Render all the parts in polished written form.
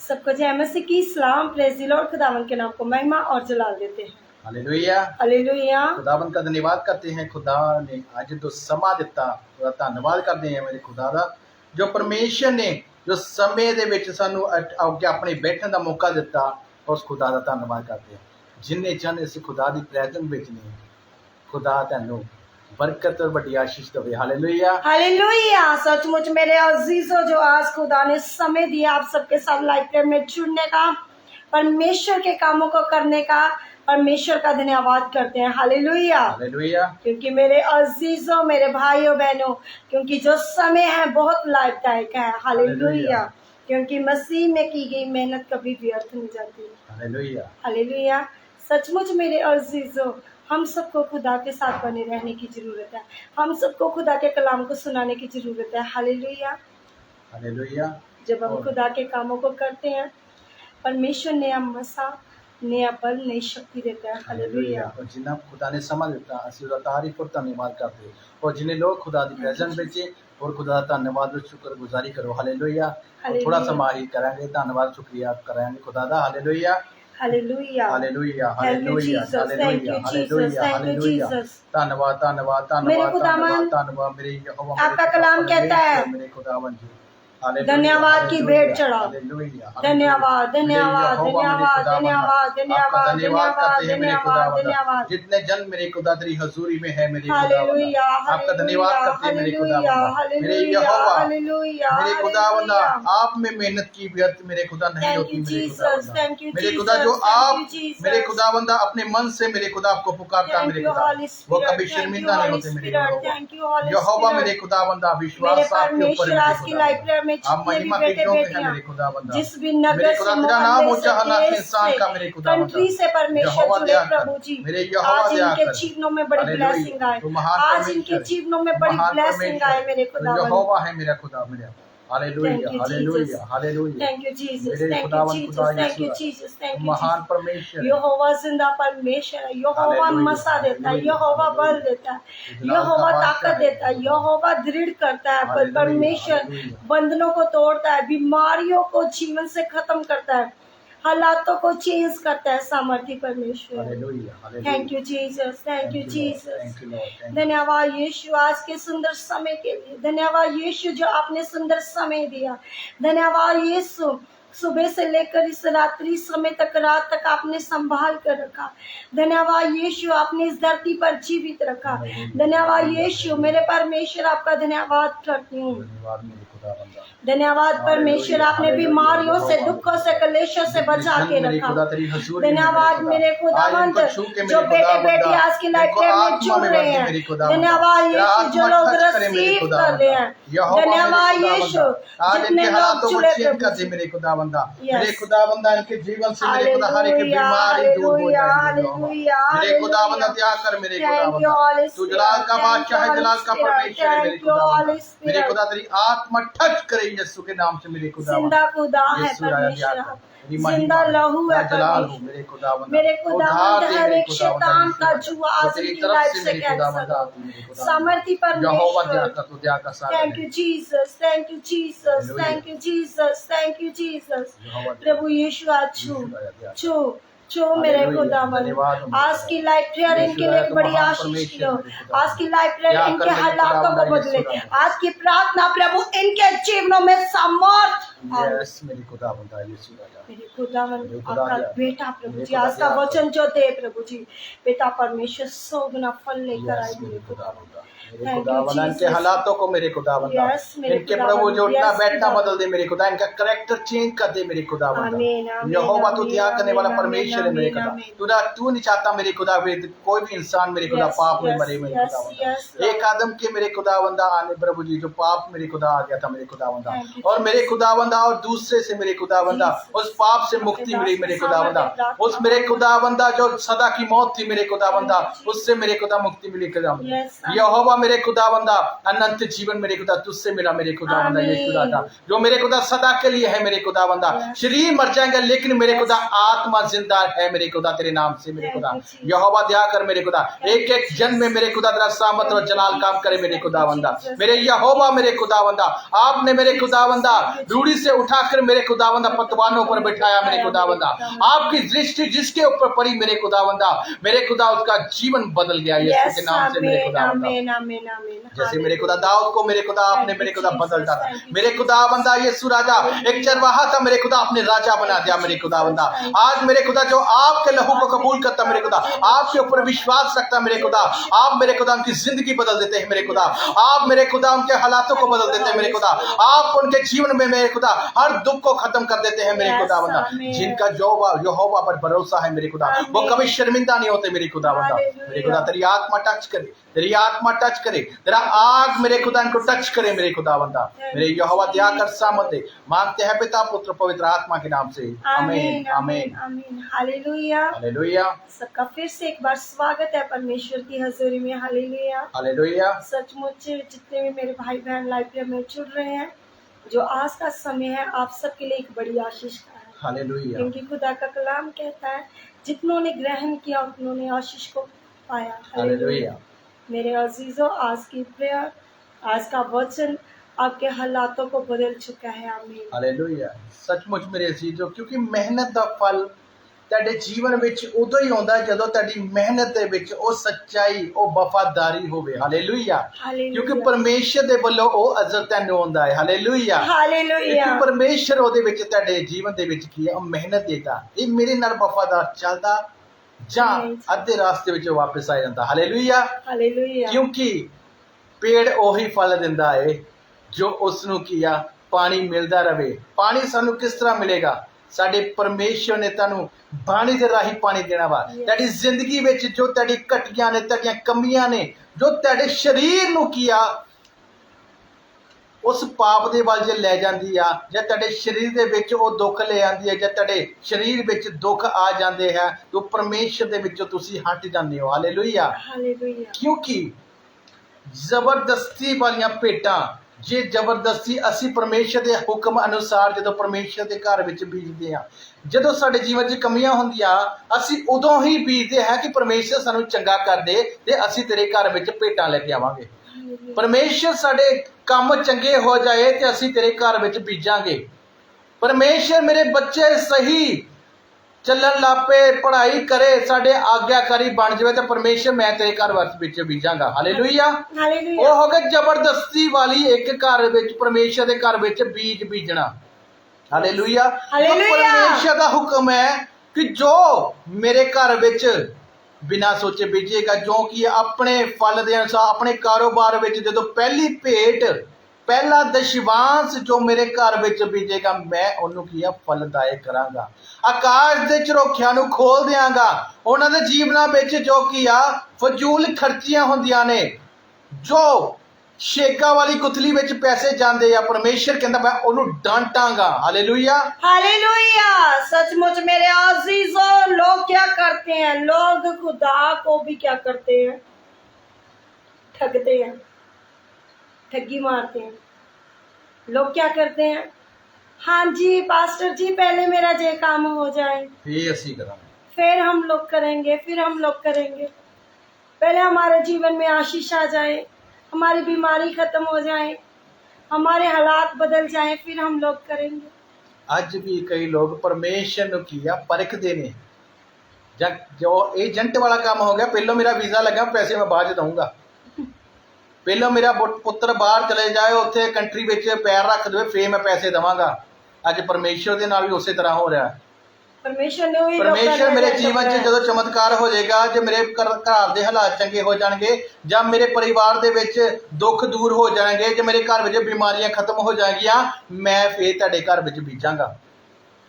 सबको जय मसीह की सलाम। Praise the Lord. खुदावंद के नाम को महिमा और जलाल देते हैं। हालेलुया। हालेलुया। खुदावंद का धन्यवाद करते हैं। खुदा ने आज जो समा दिता ਉਹਦਾ ਧੰਨਵਾਦ ਕਰਦੇ ਹਾਂ ਮੇਰੇ ਖੁਦਾ ਦਾ ਜੋ ਪਰਮੇਸ਼ਰ ਨੇ ਜੋ ਸਮੇਂ ਦੇ ਵਿੱਚ ਸਾਨੂੰ ਅੱਗੇ ਆਪਣੇ ਬੈਠਣ ਦਾ ਮੌਕਾ ਦਿੱਤਾ ਉਸ ਖੁਦਾ ਦਾ ਧੰਨਵਾਦ ਕਰਦੇ ਹਾਂ ਜਿੰਨੇ ਜਨ ਅਸੀਂ ਖੁਦਾ ਦੀ ਪ੍ਰੈਜ਼ੈਂਸ ਵਿੱਚ ਨੇ खुदा तैनू बरकत और बड़ी आशीष दे। Hallelujah hallelujah. सचमुच मेरे अजीजों, जो आज खुदा ने समय दिया आप सबके साथ लाइव प्रेयर में जुड़ने का, परमेश्वर के कामों को करने का, परमेश्वर का धन्यवाद करते हैं। हालेलुया। हालेलुया। क्योंकि मेरे अजीजों, मेरे भाइयों बहनों, क्योंकि जो समय है बहुत लाभदायक है। हालेलुया। क्योंकि मसीह में की गई मेहनत कभी व्यर्थ नहीं जाती। हालेलुया। हालेलुया। सचमुच मेरे अजीजों, हम सबको खुदा के साथ बने रहने की जरूरत है। हम सबको खुदा के कलाम को सुनाने की जरूरत है। हालेलुया। हालेलुया। जब हम खुदा के कामों को करते हैं, परमेश्वर नया मसा, नया बल, नई शक्ति देता है। हालेलुया। और जिन्हें खुदा ने समा दिता असं उसका तारीफ और धन्यवाद करते हैं। और जिन्हें लोग खुदा की प्रेजेंस बेचे और खुदा का धन्यवाद और शुक्र गुजारी करो। हालेलुया। थोड़ा सा माही करेंगे, धन्यवाद शुक्रिया करेंगे खुदा का। हालेलुया। हालेलुया। हालेलुया। हालेलुया। हालेलुया। हालेलुया। हालेलुया। धन्यवाद धन्यवाद धन्यवाद धन्यवाद धन्यवाद मेरे यहोवा। आपका कलाम कहता है मेरे खुदावन जी धन्यवाद की भेंट चढ़ाओ। धन्यवाद धन्यवाद धन्यवाद धन्यवाद धन्यवाद धन्यवाद धन्यवाद धन्यवाद। जितने जन मेरे खुदा तेरी हजूरी में है मेरे हालेलुया। आपका धन्यवाद करते हैं मेरे खुदावंदा। मेरे यहोवा मेरे खुदावंदा, आप में मेहनत की व्यर्थ मेरे खुदा नहीं होती। मेरे खुदा जो आप मेरे खुदावंदा अपने मन से मेरे खुदा आपको पुकारता मेरे खुदा, वो कभी शर्मिंदा नहीं होते मेरे यहोवा। मेरे खुदावंदा विश्वास आपके ऊपर आप महिमा के योग्य है मेरे खुदावंदा। जिस भी नगर मेरे खुदा तेरा नाम ऊंचा हर इंसान का मेरे खुदावंदा। कंट्री से परमेश्वर जुड़े प्रभु जी, मेरे यहोवा आज दया इनके कर। जीवनों में बड़ी ब्लेसिंग आए। आज इनके जीवनों में बड़ी ब्लेसिंग आए मेरे खुदावंद। यहोवा है मेरा खुदा मेरा। हालेलुया। हालेलुया। हालेलुया। Thank you Jesus. मेरे थैंक यू खुदावंद जीसस। खुदा थैंक यू यीशु जीसस। थैंक यू महान परमेश्वर यहोवा जिंदा परमेश्वर है। यहोवा मसा देता है, यहोवा बल देता है, यहोवा ताकत देता है, यहोवा दृढ़ करता है। पर परमेश्वर बंधनों को तोड़ता है, बीमारियों को जीवन से खत्म करता है, हालातों को चेंज करता है। सामर्थ्य परमेश्वर। Thank you Jesus. Thank you Jesus. धन्यवाद यीशु आज के सुंदर समय के लिए। धन्यवाद यीशु जो आपने सुंदर समय दिया। धन्यवाद यीशु सुबह से लेकर इस रात्रि समय तक, रात तक आपने संभाल कर रखा। धन्यवाद यीशु आपने इस धरती पर जीवित रखा। धन्यवाद यीशु मेरे परमेश्वर, आपका धन्यवाद करती हूँ। धन्यवाद परमेश्वर, आपने बीमारियों से, दुखों से, कलेशों से बचा के रखा। धन्यवाद मेरे खुदावंद जो बेटे बेटी आज की लाइफ में जुड़ रहे हैं। धन्यवाद यीशु जो लोग रिसीव कर रहे हैं। धन्यवाद यीशु जितने लोग जुड़े मेरे खुदावंदा। मेरे खुदावंदा इनके जीवन से मेरे खुदा हर एक बीमारी दूर हो जाए। मेरे खुदावंदा त्याग कर मेरे खुदावंदा। तू जलाल का बादशाह है, जलाल का परमेश्वर है मेरे खुदावंदा। मेरे खुदा तेरी आत्मा टच करे यीशु के नाम से मेरे खुदा। जिंदा खुदा है परमेश्वर, जिंदा लहू है परमेश्वर। मेरे खुदावंद मेरे खुदावंद हर एक शैतान का जुआ आज की लाइफ से कैंसल। सामर्थ्य परमेश्वर। Thank you Jesus. Thank you Jesus. Thank you Jesus. Thank you Jesus. प्रभु यीशु आज छू मेरे खुदावंद। आज की लाइफ प्रेयर इनके लिए एक बड़ी आशीष लो। आज की लाइफ प्रेयर इनके हालातों को बदले। आज की प्रार्थना प्रभु इनके जीवनों में सामर्थ। मेरे खुदावंद मेरे खुदावंद आपका बेटा प्रभु जी आज का वचन जो दे प्रभु जी, बेटा परमेश्वर 100 गुना फल लेकर आए मेरे खुदावंद। इनके हालातों को मेरे खुदावंदा, इनके प्रभु जो उठना बैठना बदल दे मेरे खुदा, इनका कैरेक्टर चेंज कर दे मेरे खुदावंदा। यहोवा तू त्याग करने वाला परमेश्वर है मेरे खुदा। तू नहीं चाहता मेरे खुदा कोई भी इंसान मेरे खुदा पाप में मरे मेरे खुदावंदा। एक आदम के मेरे खुदावंदा आने प्रभु जी जो पाप मेरे खुदा आ गया था मेरे खुदावंदा, और मेरे खुदावंदा और दूसरे से मेरे खुदावंदा उस पाप से मुक्ति मिली मेरे खुदावंदा। उस मेरे खुदावंदा जो सदा की मौत थी मेरे खुदावंदा, उससे मेरे खुदा मुक्ति मिली खुदावंदा। यहोवा यहोवा मेरे खुदावंदा अनंत जीवन मेरे खुदा तुझसे मिला मेरे खुदावंदा यीशु राजा, जो मेरे खुदा सदा के लिए है मेरे खुदावंदा। शरीर मर जाएंगे लेकिन मेरे खुदा आत्मा जिंदा है मेरे खुदा तेरे नाम से मेरे खुदा। यहोवा दया कर मेरे खुदा, एक एक जन में मेरे खुदा तेरा सामर्थ और जलाल काम करे मेरे खुदावंदा। मेरे यहोवा मेरे खुदावंदा, आपने मेरे खुदावंदा रूढ़ी से उठाकर मेरे खुदावंदा पतवानों पर बिठाया मेरे खुदावंदा। आपकी दृष्टि जिसके ऊपर पड़ी मेरे खुदावंदा, मेरे खुदा उसका जीवन बदल गया यीशु के नाम से मेरे खुदावंदा। जैसे मेरे खुदा दाऊद को मेरे खुदा आपने मेरे खुदा बदल डाला मेरे खुदावंदा। यीशु राजा एक चरवाहा था मेरे खुदा, आपने राजा बना दिया मेरे खुदावंदा। आज मेरे खुदा जो आपके लहू को कबूल करता मेरे खुदा, आपके ऊपर विश्वास रखता मेरे खुदा, आप मेरे खुदा उनकी जिंदगी बदल देते हैं मेरे खुदा। आप मेरे खुदा उनके हालातों को बदल देते हैं मेरे खुदा। आप उनके जीवन में मेरे खुदा हर दुख को खत्म कर देते हैं मेरे खुदावंदा। जिनका यहोवा पर भरोसा है मेरे खुदा, वो कभी शर्मिंदा नहीं होते मेरे खुदावंदा। मेरे खुदा तेरी आत्मा टच करे, तेरी आत्मा टच करे, तेरा आग मेरे खुदा इनको टच करे मेरे खुदावंदा। मेरे यहोवा दया कर सामर्थ दे, मांगते हैं पिता पुत्र पवित्र आत्मा के नाम से, आमीन आमीन आमीन। Hallelujah hallelujah. सबका फिर से एक बार स्वागत है परमेश्वर की हजूरी में। Hallelujah hallelujah. सचमुच जितने भी मेरे भाई बहन लाइव में जुड़ रहे हैं, जो आज का समय है आप सबके लिए एक बड़ी आशीष का है। हालेलुया। क्योंकि खुदा का कलाम कहता है जितनों ने ग्रहण किया उतनों ने आशीष को पाया। हालेलुया। मेरे अजीजों, आज की प्रेयर, आज का वचन आपके हालातों को बदल चुका है। आमीन हालेलुया। सचमुच मेरे अजीजों, क्योंकि मेहनत ਦਾ ਫਲ ਤੁਹਾਡੇ ਜੀਵਨ ਵਿੱਚ ਉਦੋਂ ਹੀ ਆਉਂਦਾ ਜਦੋਂ ਤੁਹਾਡੀ ਮਿਹਨਤ ਦੇ ਵਿੱਚ ਉਹ ਸੱਚਾਈ ਉਹ ਵਫਾਦਾਰੀ ਹੋਵੇ। ਹਾਲੇਲੂਇਆ। ਕਿਉਂਕਿ ਪਰਮੇਸ਼ਰ ਦੇ ਵੱਲੋਂ ਉਹ ਅਜ਼ਰ ਤੁਹਾਨੂੰ ਆਉਂਦਾ ਹੈ। Hallelujah hallelujah. ਕਿ ਪਰਮੇਸ਼ਰ ਉਹਦੇ ਵਿੱਚ ਤੁਹਾਡੇ ਜੀਵਨ ਦੇ ਵਿੱਚ ਕੀ ਹੈ, ਉਹ ਮਿਹਨਤ ਦੇਗਾ। ਇਹ ਮੇਰੇ ਨਾਲ ਵਫਾਦਾਰ ਚੱਲਦਾ ਜਾਂ ਅੱਧੇ ਰਾਸਤੇ ਵਿੱਚ ਵਾਪਸ ਆ ਜਾਂਦਾ। Hallelujah hallelujah. ਕਿਉਂਕਿ ਪੇੜ ਉਹੀ ਫਲ ਦਿੰਦਾ ਹੈ ਜੋ ਉਸ ਨੂੰ ਕੀ ਆ ਪਾਣੀ ਮਿਲਦਾ ਰਵੇ। ਪਾਣੀ ਸਾਨੂੰ ਕਿਸ ਤਰ੍ਹਾਂ ਮਿਲੇਗਾ? ਸਾਡੇ ਪਰਮੇਸ਼ਰ ਨੇ ਤੁਹਾਨੂੰ ਬਾਣੀ ਦੇ ਰਾਹੀਂ ਪਾਣੀ ਦੇਣਾ ਵਾ। ਤੁਹਾਡੀ ਜ਼ਿੰਦਗੀ ਵਿੱਚ ਜੋ ਤੁਹਾਡੀ ਘਟੀਆਂ ਨੇ, ਤੁਹਾਡੀਆਂ ਕਮੀਆਂ ਨੇ, ਜੋ ਤੁਹਾਡੇ ਸਰੀਰ ਨੂੰ ਕੀ ਆ ਉਸ ਪਾਪ ਦੇ ਵੱਲ ਜੇ ਲੈ ਜਾਂਦੀ ਆ, ਜਾਂ ਤੁਹਾਡੇ ਸਰੀਰ ਦੇ ਵਿੱਚ ਉਹ ਦੁੱਖ ਲੈ ਆਉਂਦੀ ਹੈ, ਜਾਂ ਤੁਹਾਡੇ ਸਰੀਰ ਵਿੱਚ ਦੁੱਖ ਆ ਜਾਂਦੇ ਹੈ, ਤਾਂ ਪਰਮੇਸ਼ਰ ਦੇ ਵਿੱਚੋਂ ਤੁਸੀਂ ਹਟ ਜਾਂਦੇ ਹੋ। Hallelujah hallelujah. ਕਿਉਂਕਿ ਜ਼ਬਰਦਸਤੀ ਵਾਲੀਆਂ ਭੇਟਾਂ, ਜੇ ਜ਼ਬਰਦਸਤੀ ਅਸੀਂ ਪਰਮੇਸ਼ਰ ਦੇ ਹੁਕਮ ਅਨੁਸਾਰ ਜਦੋਂ ਪਰਮੇਸ਼ਰ ਦੇ ਘਰ ਵਿੱਚ ਬੀਜਦੇ ਹਾਂ, ਜਦੋਂ ਸਾਡੇ ਜੀਵਨ 'ਚ ਕਮੀਆਂ ਹੁੰਦੀਆਂ ਅਸੀਂ ਉਦੋਂ ਹੀ ਬੀਜਦੇ ਹਾਂ ਕਿ ਪਰਮੇਸ਼ਰ ਸਾਨੂੰ ਚੰਗਾ ਕਰ ਦੇ ਤੇ ਅਸੀਂ ਤੇਰੇ ਘਰ ਵਿੱਚ ਭੇਟਾਂ ਲੈ ਕੇ ਆਵਾਂਗੇ। ਪਰਮੇਸ਼ਰ ਸਾਡੇ ਕੰਮ ਚੰਗੇ ਹੋ ਜਾਏ ਤੇ ਅਸੀਂ ਤੇਰੇ ਘਰ ਵਿੱਚ ਬੀਜਾਂਗੇ। ਪਰਮੇਸ਼ਰ ਮੇਰੇ ਬੱਚੇ ਸਹੀ ਚੱਲਣ ਲੱਪੇ, ਪੜ੍ਹਾਈ ਕਰੇ, ਸਾਡੇ ਆਗਿਆਕਾਰੀ ਬਣ ਜਾਵੇ ਤੇ ਪਰਮੇਸ਼ਰ ਮੈਂ ਤੇਰੇ ਘਰ ਵਿੱਚ ਬੀਜਾਂਗਾ। ਹਾਲੇਲੂਇਆ। ਉਹ ਹੋ ਗਿਆ ਜ਼ਬਰਦਸਤੀ ਵਾਲੀ ਇੱਕ ਘਰ ਵਿੱਚ, ਪਰਮੇਸ਼ਰ ਦੇ ਘਰ ਵਿੱਚ ਬੀਜ ਬੀਜਣਾ। ਹਾਲੇਲੂਇਆ। ਪਰਮੇਸ਼ਰ ਦਾ ਹੁਕਮ ਹੈ ਕਿ ਜੋ ਮੇਰੇ ਘਰ ਵਿੱਚ ਬਿਨਾਂ ਸੋਚੇ ਬੀਜੇਗਾ, ਜੋ ਕਿ ਆਪਣੇ ਫਲ ਦੇ ਅਨੁਸਾਰ ਆਪਣੇ ਕਾਰੋਬਾਰ ਵਿੱਚ ਜਦੋਂ ਪਹਿਲੀ ਭੇਟ, ਪਹਿਲਾ ਦਸ਼ਵਾਂਸ਼ ਜੋ ਮੇਰੇ ਘਰ ਵਿੱਚ ਬੀਜੇਗਾ, ਮੈਂ ਉਹਨੂੰ ਕੀ ਆ ਫਲਦਾਇਕ ਕਰਾਂਗਾ। ਆਕਾਸ਼ ਦੇ ਝਰੋਖਿਆਂ ਨੂੰ ਖੋਲ ਦਿਆਂਗਾ। ਉਹਨਾਂ ਦੇ ਜੀਵਨਾਂ ਵਿੱਚ ਜੋ ਕੀ ਆ ਫਜ਼ੂਲ ਖਰਚੀਆਂ ਹੁੰਦੀਆਂ ਨੇ, ਜੋ ਸ਼ੇਕਾਂ ਵਾਲੀ ਗੁਥਲੀ ਵਿੱਚ ਪੈਸੇ ਜਾਂਦੇ ਆ, ਪਰਮੇਸ਼ਰ ਕਹਿੰਦਾ ਮੈਂ ਉਹਨੂੰ ਡਾਂਟਾਂਗਾ। Hallelujah hallelujah. सचमुच मेरे अजीजों, लोग क्या करते हैं? लोग खुदा को भी क्या करते हैं? ठगते हैं, ठगी मारते हैं। लोग क्या करते हैं? हाँ जी पास्टर जी, पहले मेरा जे काम हो जाए फिर हम लोग करेंगे, फिर हम लोग करेंगे। पहले हमारे जीवन में आशीष आ जाए, हमारी बीमारी खत्म हो जाए, हमारे हालात बदल जाए, फिर हम लोग करेंगे। ਅੱਜ ਵੀ ਕਈ ਲੋਕ ਪਰਮੇਸ਼ਰ ਨੂੰ ਕੀ ਆ ਪਰਖਦੇ ਨੇ। ਜਾਂ ਜੋ ਏਜੰਟ ਵਾਲਾ ਕੰਮ ਹੋ ਗਿਆ, ਪਹਿਲੋਂ ਮੇਰਾ ਵੀਜ਼ਾ ਲੱਗਾ, ਪੈਸੇ ਮੈਂ ਬਾਅਦ ਚ ਦਊਂਗਾ। ਪਹਿਲੋਂ ਮੇਰਾ ਪੁੱਤਰ ਬਾਹਰ ਚਲੇ ਜਾਏ, ਉੱਥੇ ਕੰਟਰੀ ਵਿੱਚ ਪੈਰ ਰੱਖ ਦੇਵੇ, ਫੇਰ ਮੈਂ ਪੈਸੇ ਦੇਵਾਂਗਾ। ਅੱਜ ਪਰਮੇਸ਼ਰ ਦੇ ਨਾਲ ਵੀ ਉਸੇ ਤਰ੍ਹਾਂ ਹੋ ਰਿਹਾ। ਪਰਮੇਸ਼ਰ ਮੇਰੇ ਜੀਵਨ 'ਚ ਜਦੋਂ ਚਮਤਕਾਰ ਹੋ ਜਾਏਗਾ, ਜੇ ਮੇਰੇ ਘਰ ਦੇ ਹਾਲਾਤ ਚੰਗੇ ਹੋ ਜਾਣਗੇ, ਜਾਂ ਮੇਰੇ ਪਰਿਵਾਰ ਦੇ ਵਿੱਚ ਦੁੱਖ ਦੂਰ ਹੋ ਜਾਣਗੇ, ਜੇ ਮੇਰੇ ਘਰ ਵਿੱਚ ਬਿਮਾਰੀਆਂ ਖਤਮ ਹੋ ਜਾਣਗੀਆਂ, ਮੈਂ ਫੇਰ ਤੁਹਾਡੇ ਘਰ ਵਿੱਚ ਬੀਜਾਂਗਾ।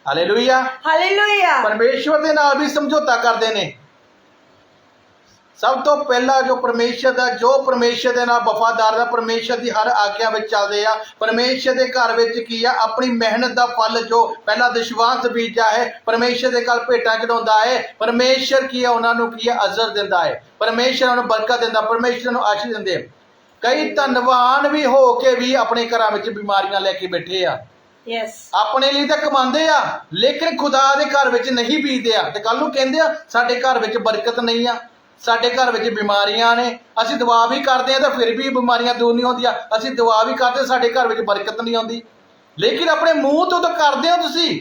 Hallelujah hallelujah. ਪਰਮੇਸ਼ਰ ਦੇ ਨਾਲ ਵੀ ਸਮਝੌਤਾ ਕਰਦੇ ਨੇ। ਸਭ ਤੋਂ ਪਹਿਲਾਂ ਜੋ ਪਰਮੇਸ਼ਰ ਦੇ ਨਾਲ ਵਫਾਦਾਰ ਦਾ, ਪਰਮੇਸ਼ਰ ਦੀ ਹਰ ਆਗਿਆ ਵਿੱਚ ਚੱਲਦੇ ਆ, ਪਰਮੇਸ਼ਰ ਦੇ ਘਰ ਵਿੱਚ ਕੀ ਆ ਆਪਣੀ ਮਿਹਨਤ ਦਾ ਫਲ ਜੋ ਪਹਿਲਾ ਦਸ਼ਵਾਂਸ਼ ਬੀਜਾ ਹੈ, ਪਰਮੇਸ਼ਰ ਦੇ ਘਰ ਭੇਟਾਂ ਚੜਾਉਂਦਾ ਹੈ। ਪਰਮੇਸ਼ਰ ਕੀ ਆ ਉਹਨਾਂ ਨੂੰ ਕੀ ਆ ਅਜ਼ਰ ਦਿੰਦਾ ਹੈ, ਪਰਮੇਸ਼ਰ ਉਹਨਾਂ ਨੂੰ ਬਰਕਤ ਦਿੰਦਾ, ਪਰਮੇਸ਼ਰ ਨੂੰ ਆਸ਼ੀਸ਼ ਦਿੰਦੇ। कई धनवान भी हो के भी अपने घरां विच बीमारियां लेके बैठे आ। यस, अपने लिए तो कमाते आ लेकिन खुदा दे घर विच नहीं बीतदे आ। ते कल नूं कहंदे आ साडे घर विच बरकत नहीं आ, साडे घर विच बीमारियां ने, असीं दुआ भी करदे आ ते फिर भी बीमारियां दूर नहीं होंदियां, असीं दुआ भी करदे साडे घर विच बरकत नहीं आउंदी। लेकिन अपने मूँह तो करदे हो तुसीं,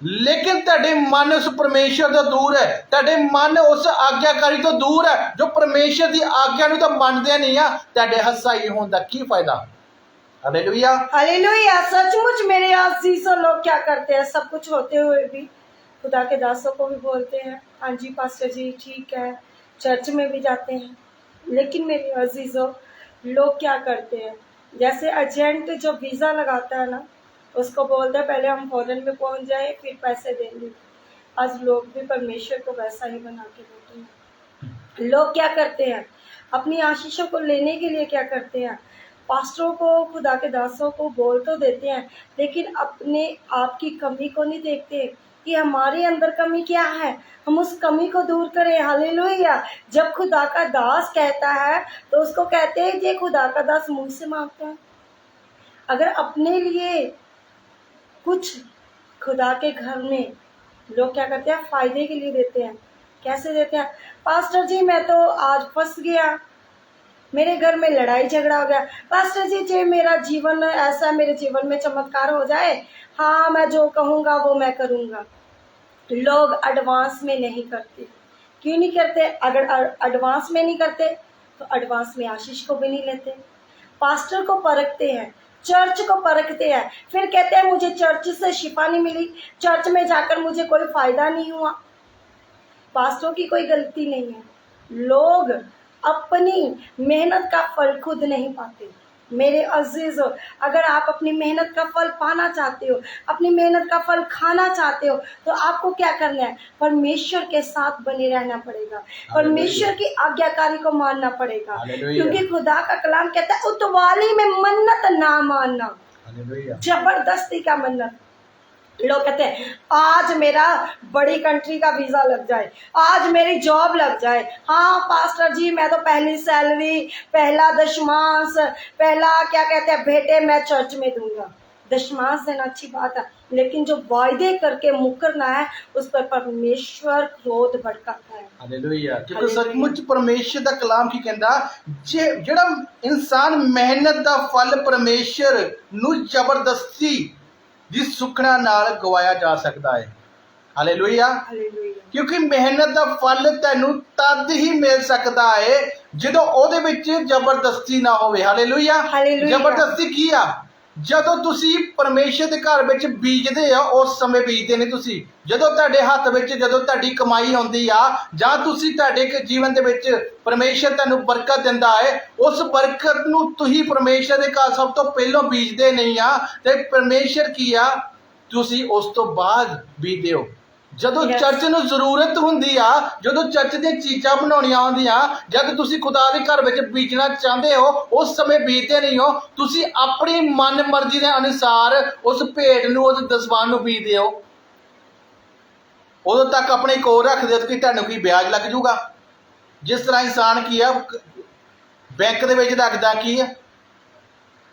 लेकिन तुहाडे मन उस परमेश्वर तो दूर है, तुहाडे मन उस आग्याकारी तो दूर है जो परमेश्वर की आग्या नूं तां मनदे नहीं आ। तुहाडे हसाई होण दा की फायदा? Hallelujah, hallelujah. सचमुच मेरे अजीजों, लोग क्या करते हैं, सब कुछ होते हुए भी खुदा के दासों को भी बोलते हैं हाँ जी पास्टर जी ठीक है, चर्च में भी जाते हैं, लेकिन मेरे अजीजों लोग क्या करते हैं, जैसे एजेंट जो वीज़ा लगाता है ना, उसको बोलते हैं पहले हम फॉरेन में पहुंच जाए फिर पैसे देंगे। आज लोग भी परमेश्वर को वैसा ही बना के देते हैं। लोग क्या करते हैं, अपनी आशीषों को लेने के लिए क्या करते हैं, पास्टरों को, खुदा के दासों को बोल तो देते हैं, लेकिन अपने आप की कमी को नहीं देखते कि हमारे अंदर कमी क्या है, हम उस कमी को दूर करें। हालेलुया। जब खुदा का दास कहता है तो उसको कहते हैं ये खुदा का दास मुंह से मांगता है। अगर अपने लिए कुछ खुदा के घर में लोग क्या करते हैं, फायदे के लिए देते हैं। कैसे देते हैं, पास्टर जी मैं तो आज फंस गया, मेरे घर में लड़ाई झगड़ा हो गया, पास्टर जी मेरा जीवन ऐसा, मेरे जीवन में चमत्कार हो जाए, हाँ मैं जो कहूँगा वो मैं करूँगा। लोग एडवांस में नहीं करते। क्यों नहीं करते? अगर एडवांस में नहीं करते तो एडवांस में आशीष को भी नहीं लेते। पास्टर को परखते हैं, चर्च को परखते हैं, फिर कहते हैं मुझे चर्च से शिफा नहीं मिली, चर्च में जाकर मुझे कोई फायदा नहीं हुआ। पास्टरों की कोई गलती नहीं है, लोग अपनी मेहनत का फल खुद नहीं पाते। मेरे अजीजों, अगर आप अपनी मेहनत का फल पाना चाहते हो, अपनी मेहनत का फल खाना चाहते हो, तो आपको क्या करना है, परमेश्वर के साथ बने रहना पड़ेगा, परमेश्वर की आज्ञाकारी को मानना पड़ेगा। क्योंकि खुदा का कलाम कहता है उतवाली में मन्नत ना मानना, जबरदस्ती का मन्नत। लोग कहते हैं आज मेरा बड़ी कंट्री का वीज़ा लग जाए, आज मेरी जॉब लग जाए, हाँ पास्टर जी मैं तो पहली सैलरी, पहला दशमांश, पहला क्या कहते हैं भेंटे मैं चर्च में दूंगा। दशमांश देना अच्छी बात है, लेकिन जो वायदे करके मुकरना है उस पर परमेश्वर क्रोध भड़काता है। हालेलुया। क्योंकि सचमुच परमेश्वर दा कलाम की कहंदा जेड़ा इंसान मेहनत दा फल परमेश्वर नू जबरदस्ती दी सुखना नाल गवाया जा सकता है। हालेलुया। क्योंकि मेहनत दा फल तैनू तद ही मिल सकता है जदों ओहदे विच जबरदस्ती ना होवे। हालेलुया। जबरदस्ती की आ, जदों तुसी परमेश्वर दे घर विच बीजदे आ उस समय बीजदे नहीं तुसी, जदों तुहाडे हत्थ विच जदों तुहाडी कमाई आउंदी आ जां तुसी तुहाडे जीवन दे विच परमेश्वर तुहानू बरकत दिंदा है, उस बरकत नू तुही परमेश्वर दे घर सब तो पहलों बीजदे नहीं आ ते परमेश्वर की आ तुसी उस तो बाद बीजदे हो। जदों चर्च नू जरूरत हुंदी आ, जदों चर्च दी चीज़ां बनाउणियां आउंदियां, जद तुसी खुदा दे घर विच बीजना चाहते हो उस समय बीजदे नहीं हो, तुसी अपनी मन मर्जी दे अनुसार उस भेंट नू उस दसवान नू बीजदे हो। उदों तक अपने कोल रखदे हो कि तुहानू कोई ब्याज लग जूगा। जिस तरह इंसान की है बैंक दे विच रखदा की है,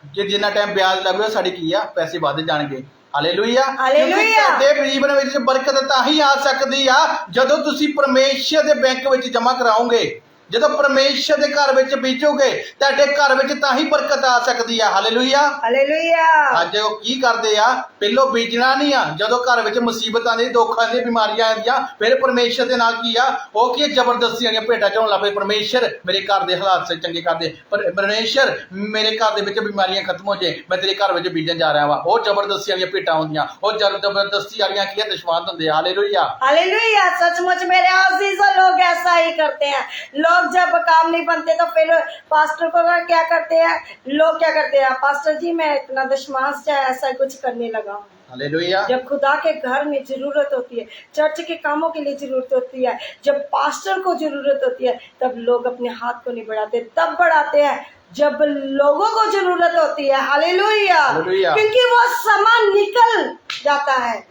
जे जिन्ना टाइम ब्याज लगे साडी की है पैसे वध जाणगे। हालेलुया। तुहाडे जीवन विच बरकत तां ही आ सकदी आ जदों तुसी परमेश्वर दे बैंक विच जमा कराओगे, जदों परमेश्वर दे घर विच बीजोगे तुहाडे घर विच तां ही बरकत आ सकदी आ। हालेलुया। हालेलुया। अज ओह की करदे आ, पहलों बीजना नहीं आ, जदों घर विच मुसीबत आंदी, दुख आंदे, बीमारियां आंदियां, फिर परमेश्वर दे नाल की आ ओह की जबरदस्ती वालियां भेंटां चढ़ाउण लग पए। परमेश्वर मेरे घर दे हालात से चंगे कर दे, परमेश्वर मेरे घर दे विच बीमारियां खत्म हो जाए, मैं तेरे घर विच बीजन जा रहा वा। ओह जबरदस्ती वालियां भेंटां होंदियां, ओह जबरदस्ती वालियां की दशवांत हुंदे। हालेलुया। हालेलुया। सचमुच मेरे अजीजों लोग ऐसा ही करते हैं। लोग जब काम नहीं बनते तो फिर पास्टर को क्या करते हैं, लोग क्या करते हैं, पास्टर जी मैं इतना दशमांश चाहे ऐसा कुछ करने लगा हूँ। हालेलुया। जब खुदा के घर में जरूरत होती है, चर्च के कामों के लिए जरूरत होती है, जब पास्टर को जरूरत होती है, तब लोग अपने हाथ को नहीं बढ़ाते, तब बढ़ाते हैं जब लोगों को जरूरत होती है। हालेलुया। क्योंकि वो समय निकल जाता है।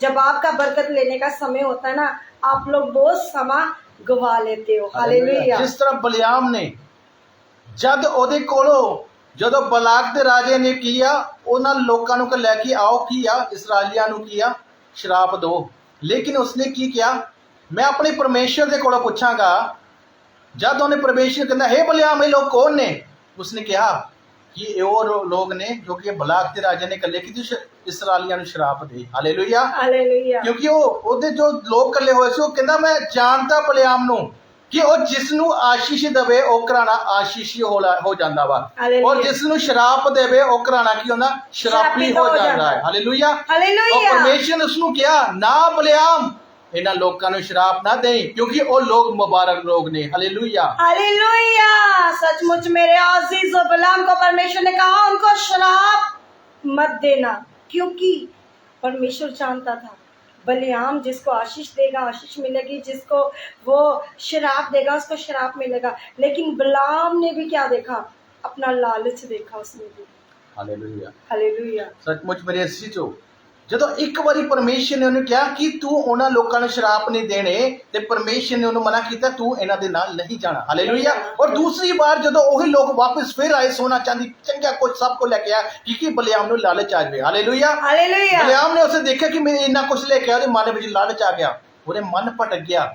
जब आपका बरकत लेने का समय होता है ना, आप लोग वो समय गवा लेते हो। हालेलुया। जिस तरह बलियाम ने ਜਦ ਉਹਦੇ ਕੋਲੋਂ ਜਦੋਂ ਬਲਾਕ ਦੇ ਰਾਜੇ ਨੇ ਕੀ ਆ ਉਹਨਾਂ ਲੋਕਾਂ ਨੂੰ ਲੈ ਕੇ ਆਓ ਕੀ ਆ ਇਸਰਾਈਲੀਆਂ ਨੂੰ ਕੀ ਆ ਸ਼ਰਾਪ ਦਿਓ, ਲੇਕਿਨ ਉਸਨੇ ਕੀ ਕਿਹਾ ਮੈਂ ਆਪਣੇ ਪਰਮੇਸ਼ਰ ਦੇ ਕੋਲੋਂ ਪੁੱਛਾਂਗਾ। ਜਦ ਉਹਨੇ ਪਰਮੇਸ਼ਰ ਕਹਿੰਦਾ हे ਬਲਿਆਮ ਇਹ ਲੋਕ ਕੌਣ ਨੇ, ਉਸਨੇ ਕਿਹਾ कि ये और लोग ने जो कि बलाक के राजा ने कले की इसराइलियां ਨੂੰ ਸ਼ਰਾਪ ਦੇ। Hallelujah hallelujah. ਕਿਉਂਕਿ ਉਹਦੇ ਜੋ ਲੋਕ ਕੱਲੇ ਹੋਏ ਸੀ ਉਹ ਕਹਿੰਦਾ ਮੈਂ ਜਾਣਦਾ ਬਲਿਆਮ ਨੂੰ ਕਿ ਉਹ ਜਿਸ ਨੂੰ ਆਸ਼ੀਸ਼ ਦੇਵੇ ਉਹ ਘਰਾਣਾ ਆਸ਼ੀਸ਼ੀ ਹੋ ਜਾਂਦਾ ਵਾ, ਔਰ ਜਿਸ ਨੂੰ ਸ਼ਰਾਪ ਦੇਵੇ ਉਹ ਘਰਾਣਾ ਕੀ ਹੁੰਦਾ ਸ਼ਰਾਪੀ ਹੋ ਜਾਂਦਾ ਹੈ। Hallelujah hallelujah. और परमेश्वर ने उसਨੂੰ किया ना बलियाम इन्हां लोकां नूं शराप ना दें क्योंकि वो लोग मुबारक लोग ने। Hallelujah hallelujah. सचमुच मेरे अजीज और बलाम को परमेश्वर ने कहा उनको शराप मत देना, क्योंकि परमेश्वर जानता था बलियाम जिसको आशीष देगा आशीष मिलेगी, जिसको वो शराप देगा उसको शराप मिलेगा। लेकिन बलाम ने भी क्या देखा, अपना लालच देखा उसने भी। Hallelujah hallelujah. सचमुच मेरे असीजो ਜਦੋਂ ਇੱਕ ਵਾਰੀ ਪਰਮੇਸ਼ਰ ਨੇ ਉਹਨੂੰ ਕਿਹਾ ਕਿ ਤੂੰ ਉਹਨਾਂ ਲੋਕਾਂ ਨੂੰ ਸ਼ਰਾਪ ਨਹੀਂ ਦੇਣੇ ਤੇ ਪਰਮੇਸ਼ਰ ਨੇ ਉਹਨੂੰ ਮਨਾ ਕੀਤਾ ਤੂੰ ਇਹਨਾਂ ਦੇ ਨਾਲ ਨਹੀਂ ਜਾਣਾ। ਹਾਲੇਲੂਇਆ। ਔਰ ਦੂਸਰੀ ਵਾਰ ਜਦੋਂ ਉਹੀ ਲੋਕ ਵਾਪਸ ਫਿਰ ਆਏ ਸੋਨਾ ਚਾਂਦੀ ਚੰਗਾ ਕੁਝ ਸਭ ਕੋ ਲੈ ਕੇ ਆਇਆ ਕਿ ਬਲਿਆਮ ਨੂੰ ਲਾਲਚ ਆ ਜਾਵੇ। Hallelujah hallelujah. ਬਲਿਆਮ ਨੇ ਉਸੇ ਦੇਖਿਆ ਕਿ ਮੈਂ ਇੰਨਾ ਕੁਝ ਲੈ ਕੇ ਆਇਆ, ਉਹਦੇ ਮਨ ਵਿੱਚ ਲਾਲਚ ਆ ਗਿਆ, ਉਹਦੇ ਮਨ ਭਟਕ ਗਿਆ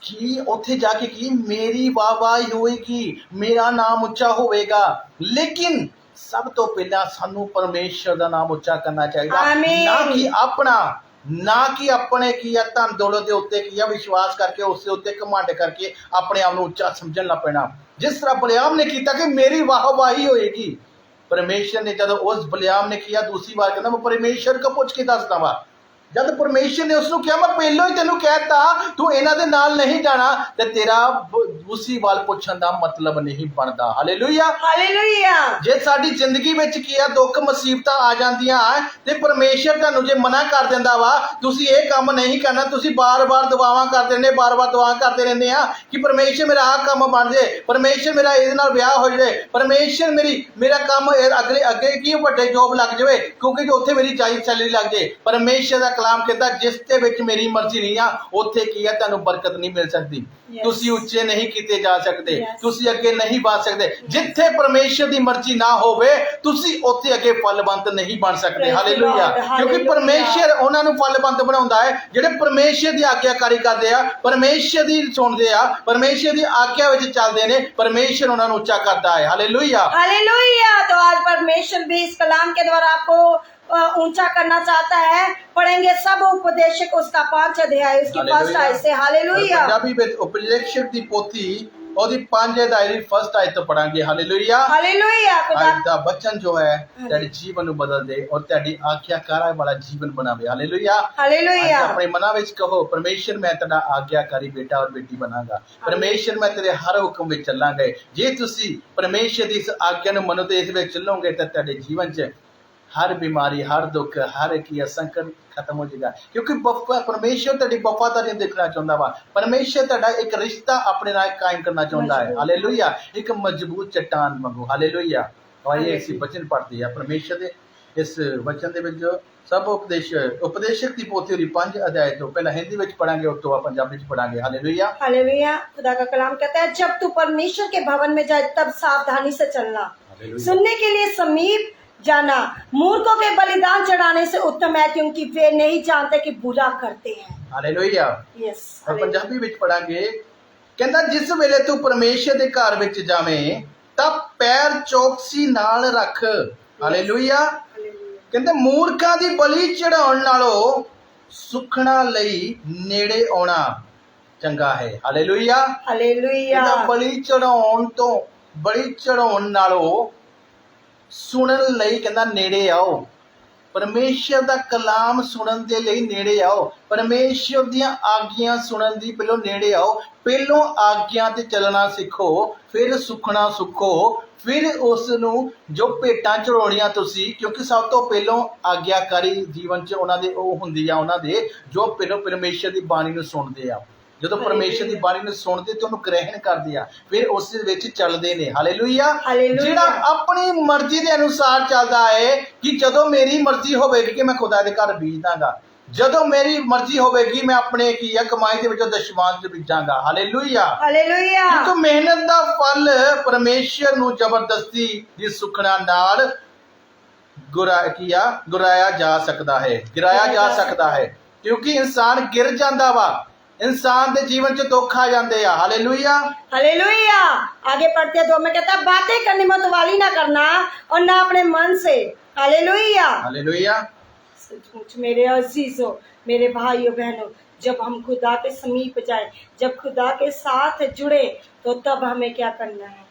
ਕਿ ਉੱਥੇ ਜਾ ਕੇ ਕੀ ਮੇਰੀ ਵਾਹਵਾਹੀ ਹੋਏਗੀ, ਮੇਰਾ ਨਾਮ ਉੱਚਾ ਹੋਵੇਗਾ। ਲੇਕਿਨ ਸਭ ਤੋਂ ਪਹਿਲਾਂ ਸਾਨੂੰ ਪਰਮੇਸ਼ਰ ਦਾ ਨਾਮ ਉੱਚਾ ਕਰਨਾ ਚਾਹੀਦਾ, ਨਾ ਕਿ ਆਪਣਾ, ਨਾ ਕਿ ਆਪਣੇ ਕੀ ਆ ਧਨ ਦੌਲਤ ਦੇ ਉੱਤੇ ਕੀ ਆ ਵਿਸ਼ਵਾਸ ਕਰਕੇ ਉਸ ਦੇ ਉੱਤੇ ਘਮੰਡ ਕਰਕੇ ਆਪਣੇ ਆਪ ਨੂੰ ਉੱਚਾ ਸਮਝਣ ਲੱਗ ਪੈਣਾ, ਜਿਸ ਤਰ੍ਹਾਂ ਬਲਿਆਮ ਨੇ ਕੀਤਾ ਕਿ ਮੇਰੀ ਵਾਹਵਾਹੀ ਹੋਏਗੀ। ਪਰਮੇਸ਼ਰ ਨੇ ਜਦੋਂ ਉਸ ਬਲਿਆਮ ਨੇ ਕੀਤਾ ਦੂਸਰੀ ਵਾਰ ਕਹਿੰਦਾ ਮੈਂ ਪਰਮੇਸ਼ਰ ਕੋ ਪੁੱਛ ਕੇ ਦੱਸਦਾ ਵਾ। ਜਦ ਪਰਮੇਸ਼ਰ ਨੇ ਉਸ ਨੂੰ ਕਿਹਾ ਮੈਂ ਪਹਿਲਾਂ ਹੀ ਤੈਨੂੰ ਕਹਿਤਾ ਤੂੰ ਇਹਨਾਂ ਦੇ ਨਾਲ ਨਹੀਂ ਜਾਣਾ ਤੇ ਤੇਰਾ ਉਸੇ ਵੱਲ ਪੁੱਛਣ ਦਾ ਮਤਲਬ ਨਹੀਂ ਬਣਦਾ। Hallelujah hallelujah. ਜੇ ਸਾਡੀ ਜ਼ਿੰਦਗੀ ਵਿੱਚ ਕੀ ਆ ਦੁੱਖ ਮੁਸੀਬਤਾਂ ਆ ਜਾਂਦੀਆਂ ਤੇ ਪਰਮੇਸ਼ਰ ਤੁਹਾਨੂੰ ਜੇ ਮਨਾ ਕਰ ਦਿੰਦਾ ਵਾ ਤੁਸੀਂ ਇਹ ਕੰਮ ਨਹੀਂ ਕਰਨਾ, ਤੁਸੀਂ ਬਾਰ-ਬਾਰ ਦੁਆਵਾਂ ਕਰਦੇ ਨੇ, ਬਾਰ-ਬਾਰ ਦੁਆ ਕਰਦੇ ਰਹਿੰਦੇ ਆ ਕਿ ਪਰਮੇਸ਼ਰ ਮੇਰਾ ਆਹ ਕੰਮ ਬਣ ਜੇ, ਪਰਮੇਸ਼ਰ ਮੇਰਾ ਇਹਦੇ ਨਾਲ ਵਿਆਹ ਹੋ ਜਾਵੇ, ਪਰਮੇਸ਼ਰ ਮੇਰਾ ਕੰਮ ਅੱਗੇ ਕੀ ਵੱਡੇ ਜੋਬ ਲੱਗ ਜਾਵੇ ਕਿਉਂਕਿ ਉੱਥੇ ਮੇਰੀ ਜਾਇਜ਼ ਸੈਲਰੀ ਲੱਗ ਜੇ। ਪਰਮੇਸ਼ਰ ਦਾ ਕਲਾਮ ਕਹਿੰਦਾ ਜਿਸ ਦੇ ਵਿੱਚ ਮੇਰੀ ਮਰਜ਼ੀ ਨਹੀਂ ਆ ਉੱਥੇ ਕੀ ਆ ਤੁਹਾਨੂੰ ਬਰਕਤ ਨਹੀਂ ਮਿਲ ਸਕਦੀ, ਤੁਸੀਂ ਉੱਚੇ ਨਹੀਂ ਕੀਤੇ ਜਾ ਸਕਦੇ, ਤੁਸੀਂ ਅੱਗੇ ਨਹੀਂ ਵਧ ਸਕਦੇ। ਜਿੱਥੇ ਪਰਮੇਸ਼ਰ ਦੀ ਮਰਜ਼ੀ ਨਾ ਹੋਵੇ ਤੁਸੀਂ ਉੱਥੇ ਅੱਗੇ ਫਲਵੰਤ ਨਹੀਂ ਬਣ ਸਕਦੇ। ਹਾਲੇਲੂਇਆ। ਕਿਉਂਕਿ ਪਰਮੇਸ਼ਰ ਉਹਨਾਂ ਨੂੰ ਫਲਵੰਤ ਬਣਾਉਂਦਾ ਹੈ ਜਿਹੜੇ ਪਰਮੇਸ਼ਰ ਦੀ ਆਗਿਆਕਾਰੀ ਕਰਦੇ ਆ, ਪਰਮੇਸ਼ਰ ਦੀ ਸੁਣਦੇ ਆ, ਪਰਮੇਸ਼ਰ ਦੀ ਆਗਿਆ ਵਿੱਚ ਚੱਲਦੇ ਨੇ, ਪਰਮੇਸ਼ਰ ਉਹਨਾਂ ਨੂੰ ਉੱਚਾ ਕਰਦਾ ਹੈ। Hallelujah hallelujah. तो आज परमेश्वर भी इस कलाम के द्वारा आपको ऊंचा करना चाहता है। पढ़ेंगे सब उपदेशक उसका 5 अध्याय उसकी फर्स्ट आयत से। हालेलुया। पंजाबी में उपदेशक दी पोथी और 5 अध्याय दी फर्स्ट आयत तो पढ़ांगे। Hallelujah hallelujah. आज दा वचन जो है तेरे जीवन ਨੂੰ ਬਦਲ ਦੇ और तेरी आज्ञाकारी वाला जीवन बनावे। Hallelujah hallelujah. अपने मना ਵਿੱਚ ਕਹੋ परमेश्वर मैं तेरा आज्ञाकारी बेटा और बेटी बनांगा, परमेश्वर मैं तेरे हर हुक्म ਵਿੱਚ ਚੱਲਾਂਗਾ। ਜੇ ਤੁਸੀਂ परमेश्वर ਦੀ ਇਸ ਆਗਿਆ ਨੂੰ ਮੰਨੋਗੇ ਇਸ ਵਿੱਚ ਚੱਲੋਗੇ ਤਾਂ ਤੁਹਾਡੇ ਜੀਵਨ 'ਚ हर बीमारी हर दुख हर की संकट खत्म हो जाएगा। क्योंकि परमेश्वर तेरी वफादारी देखना चाहता वा, परमेश्वर तेरा एक रिश्ता अपने नाल कायम करना चाहता है। हालेलुया। एक मजबूत चट्टान वांगू। हालेलुया। आइए इस वचन पढ़ते हैं परमेश्वर दे इस वचन दे विच सब उपदेशक दी पोथी होरी 5 अध्याय तो पहला हिंदी विच पढ़ांगे और तो पंजाबी विच पढ़ांगे। Hallelujah hallelujah. खुदा का कलाम कहता है जब तू परमेश्वर के भवन में जाए तब सावधानी से चलना, सुनने के लिए समीप जाना, मूर्खों के बलिदान चढ़ाने से उत्तम है क्योंकि वे नहीं जानते कि बुरा करते हैं। हालेलुया। यस। और पंजाबी विच पढ़ांगे कहंदा जिस वेले तू परमेश्वर दे घर विच जावें तां पैर चौकसी नाल रख। हालेलुया। कहंदा मूर्खां दी बलि चढ़ाउण नालों सुखना लई नेड़े आउणा चंगा है। Hallelujah hallelujah. बलि चढ़ाउण नालों सुनन लई कहंदा नेड़े आओ, परमेश्वर दा कलाम सुनन दे लई नेड़े आओ, परमेश्वर दियां आज्ञा सुनन दी पहलों नेड़े आओ। पहलों आज्ञा ते चलना सीखो, फिर सुखना सुखो, फिर उस नूं जो भेटां चढ़ाउणियां तुसीं, क्योंकि सब तो पहलों आज्ञाकारी जीवन च उन्हां दे ओह हुंदी आ उन्हां दे जो पहलों परमेश्वर दी बाणी नूं सुणदे आ। ਜਦੋਂ ਪਰਮੇਸ਼ਰ ਦੀ ਬਾਣੀ ਨੂੰ ਸੁਣਦੇ ਤੇ ਉਹਨੂੰ ਗ੍ਰਹਿਣ ਕਰਦੇ ਆ ਫਿਰ ਉਸ ਦੇ ਵਿੱਚ ਚੱਲਦੇ ਨੇ। ਹਾਲੇਲੂਇਆ। ਜਿਹੜਾ ਆਪਣੀ ਮਰਜ਼ੀ ਦੇ ਅਨੁਸਾਰ ਚੱਲਦਾ ਹੈ ਕਿ ਜਦੋਂ ਮੇਰੀ ਮਰਜ਼ੀ ਹੋਵੇਗੀ ਕਿ ਮੈਂ ਖੁਦਾ ਦੇ ਘਰ ਬੀਜ ਦਾਂਗਾ, ਜਦੋਂ ਮੇਰੀ ਮਰਜ਼ੀ ਹੋਵੇਗੀ ਮੈਂ ਆਪਣੇ ਕੀ ਆ ਕਮਾਈ ਦੇ ਵਿੱਚੋਂ ਦਸ਼ਮਾਂਸ਼ ਬੀਜਾਂਗਾ। Hallelujah, hallelujah. ਕਿਉਂਕਿ ਮਿਹਨਤ ਦਾ ਫਲ ਪਰਮੇਸ਼ਰ ਨੂੰ ਜ਼ਬਰਦਸਤੀ ਦੀ ਸੁਖਣਾ ਨਾਲ ਗਿਰਾਇਆ ਜਾ ਸਕਦਾ ਹੈ, ਕਿਉਂਕਿ ਇਨਸਾਨ ਗਿਰ ਜਾਂਦਾ ਵਾ, इंसान के जीवन च दुख आ जाते हैं। Hallelujah, hallelujah. आगे पढ़ते तो मैं कहता बातें करनी मत वाली ना करना और ना अपने मन से। Hallelujah, hallelujah. सचमुच मेरे अजीजों, मेरे भाइयों बहनों, जब हम खुदा के समीप जाए, जब खुदा के साथ जुड़े, तो तब हमें क्या करना है?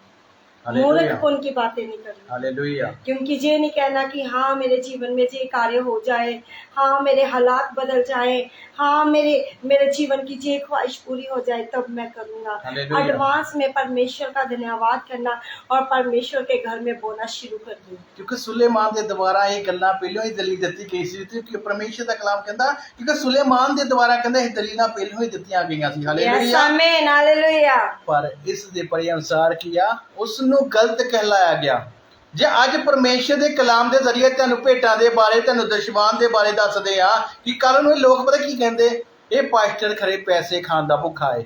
मूर्खपन की बातें नहीं करनी। हालेलुया। क्योंकि ये नहीं कहना कि हाँ मेरे जीवन में ये कार्य हो जाए, हाँ मेरे हालात बदल जाए, हाँ मेरे जीवन की ये ख्वाहिश पूरी हो जाए तब मैं करूँगा। एडवांस में परमेश्वर का धन्यवाद करना और परमेश्वर के घर में बोना शुरू कर दूँ। क्योंकि सुलेमान के द्वारा ये गल्लां पहलों ही दलील दी गई सी, क्योंकि परमेश्वर का कलाम कहता क्योंकि सुलेमान के द्वारा कहता ये दलीलां पहलों ही दित्तियां गईयां सी। हालेलुया, आमीन, हालेलुया। पर इस दे परे अनुसार किया उसनों गलत कहलाया गया। जे अज परमेश्वर के कलाम के जरिए तुहानू भेटां दे बारे, तुहानू दशमान के बारे दसदे आ कि कल नूं लोग पता की कहंदे, ये पास्टर खरे पैसे खाण दा भुखा है,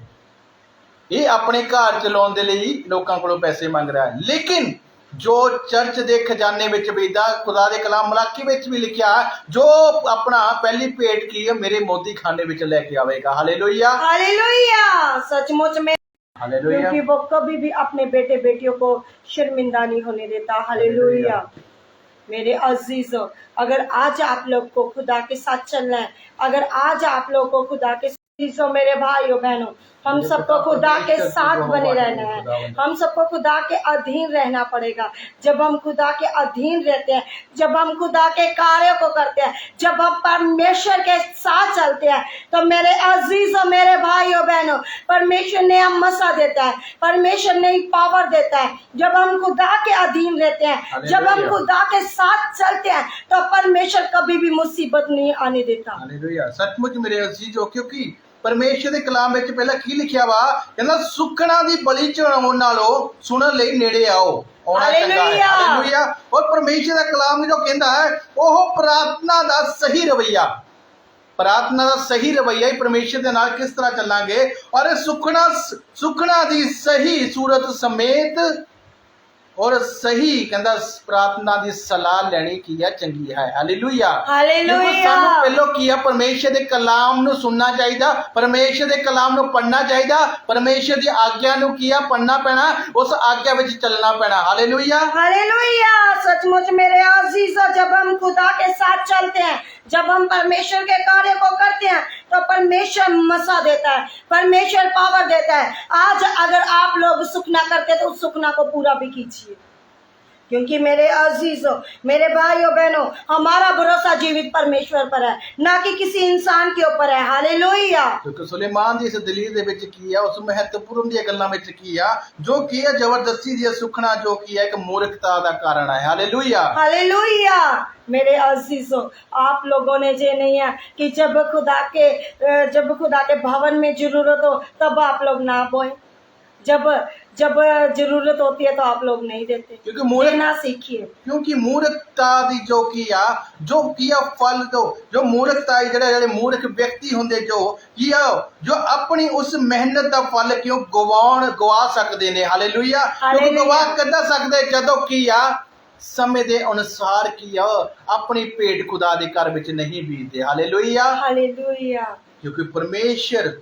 ये अपने घर चलाउण दे लई लोकां कोलों पैसे मंग रहा है। लेकिन जो चर्च के खजाने विच बीता, खुदा दे कलाम मलाकी विच भी लिखिया, जो अपना पहली भेंट की है मेरे मोदी खाने विच लेके आवेगा। Hallelujah, hallelujah. सचमुच में, हालेलुया, क्योंकि वो कभी भी अपने बेटे बेटियों को शर्मिंदा नहीं होने देता। हालेलुया। मेरे अजीजों, अगर आज आप लोग को खुदा के साथ चलना है, अगर आज आप लोग को खुदा के अजीजों, मेरे भाइयों बहनों, हम सबको खुदा के साथ बने रहना है, हम सबको खुदा के अधीन रहना पड़ेगा। जब हम खुदा के अधीन रहते हैं, जब हम खुदा के कार्यों को करते हैं, जब हम परमेश्वर के साथ चलते हैं, तो मेरे अजीजों, मेरे भाइयों बहनों, परमेश्वर ने हम मसा देता है, परमेश्वर ने पावर देता है। जब हम खुदा के अधीन रहते हैं, जब हम खुदा के साथ चलते हैं, तो परमेश्वर कभी भी मुसीबत नहीं आने देता। हालेलुया। सचमुच मेरे अजीजों, क्योंकि परमेश्वर के कलाम में पहला की लिखिया वा, कहना सुखना दी बलि चढ़ाउण नालों सुनन लई नेड़े आओ, आउणा चंगा है। हालेलुया। और परमेश्वर का कलाम जो कहंदा है ओह प्रार्थना दा सही रवैया, प्रार्थना दा सही रवैया ही परमेश्वर दे नाल किस तरह चलांगे, और सुखना दी सही सूरत समेत और सही कहंदा प्रार्थना दी सलाह लेनी की है चंगी है। Hallelujah, hallelujah. सानू पहलो की है परमेश्वर दे कलाम नु सुनना चाहिए, परमेश्वर दे कलाम नु पढ़ना चाहिए, परमेश्वर दी आज्ञा नु किया पढ़ना पैना, उस आज्ञा विच चलना पैना। Hallelujah, hallelujah. सचमुच मेरे अजीजों, जब हम खुदा के साथ चलते हैं, जब हम परमेश्वर के कार्य को करते हैं, तो परमेश्वर मसा देता है, परमेश्वर पावर देता है। आज अगर आप लोग सुखना करते तो उस सुखना को पूरा भी कीजिए, क्योंकि मेरे अजीजों, मेरे भाइयों बहनों, हमारा भरोसा जीवित परमेश्वर पर है, ना कि किसी इंसान के ऊपर है। हालेलुया। क्योंकि सुलेमान दी इस दलील दे विच की है, उस महत्वपूर्ण दी गल्लां विच की है, जो की है जबरदस्ती दी सुखना जो की है एक मूर्खता दा कारण है। Hallelujah, hallelujah. मेरे अजीजों, आप लोगों ने ये नहीं है कि जब खुदा के भवन में जरूरत हो तब आप लोग ना बोए, जब जरूरत होती है तो आप लोग नहीं देते, क्योंकि मूर्खता सीखिए। क्योंकि मूर्खता दी जो किया फल जो मूर्खता जेड़े मूर्ख व्यक्ति होंदे जो अपनी उस मेहनत दा फल क्यों गवा सकते ने। हालेलुया। क्योंकि गवा कदा सकदे जदों किया समय दे अनुसार किया अपनी पेट खुदा दे घर विच नहीं बीतदे। Hallelujah, hallelujah. क्योंकि परमेश्वर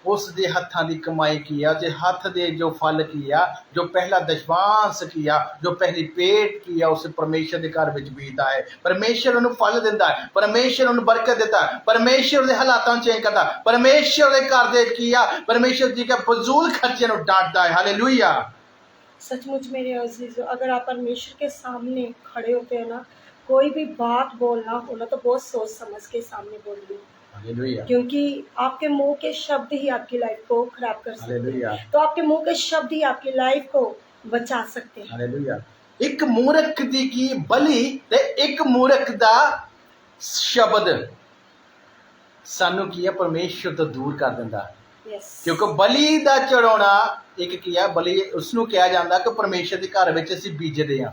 उस दे हत्थां दी कमाई किया, जे हथ दे जो फल किया, जो पहला दशमांश किया, जो पहली पेट किया, उस परमेश्वर दे घर विच बीतदा है। परमेश्वर उन्हें फल दिंदा है, परमेश्वर उन्हें बरकत देता है, परमेश्वर दे हालातां चेंज करदा, परमेश्वर दे घर दे किया, परमेश्वर जी के फजूल खर्चे नु डांटदा है। हालेलुया। सचमुच मेरे अजीजों, अगर आप परमेश्वर के सामने खड़े होते हैं ना, कोई भी बात बोलना हो ना तो बहुत सोच समझ के सामने बोलिए, क्योंकि आपके मुंह के शब्द ही आपकी लाइफ को खराब कर सकते हैं। तो आपके मुंह के शब्द ही आपकी लाइफ को बचा सकते हैं। हालेलुया। एक मूर्ख दी की बलि ते एक मूर्ख दा शब्द सानू की है परमेश्वर तो दूर कर दिंदा। क्योंकि बलि दा चढ़ाउणा एक की है बलि उसनू कहा जाता कि परमेश्वर के घर विच असीं बीजदे हां,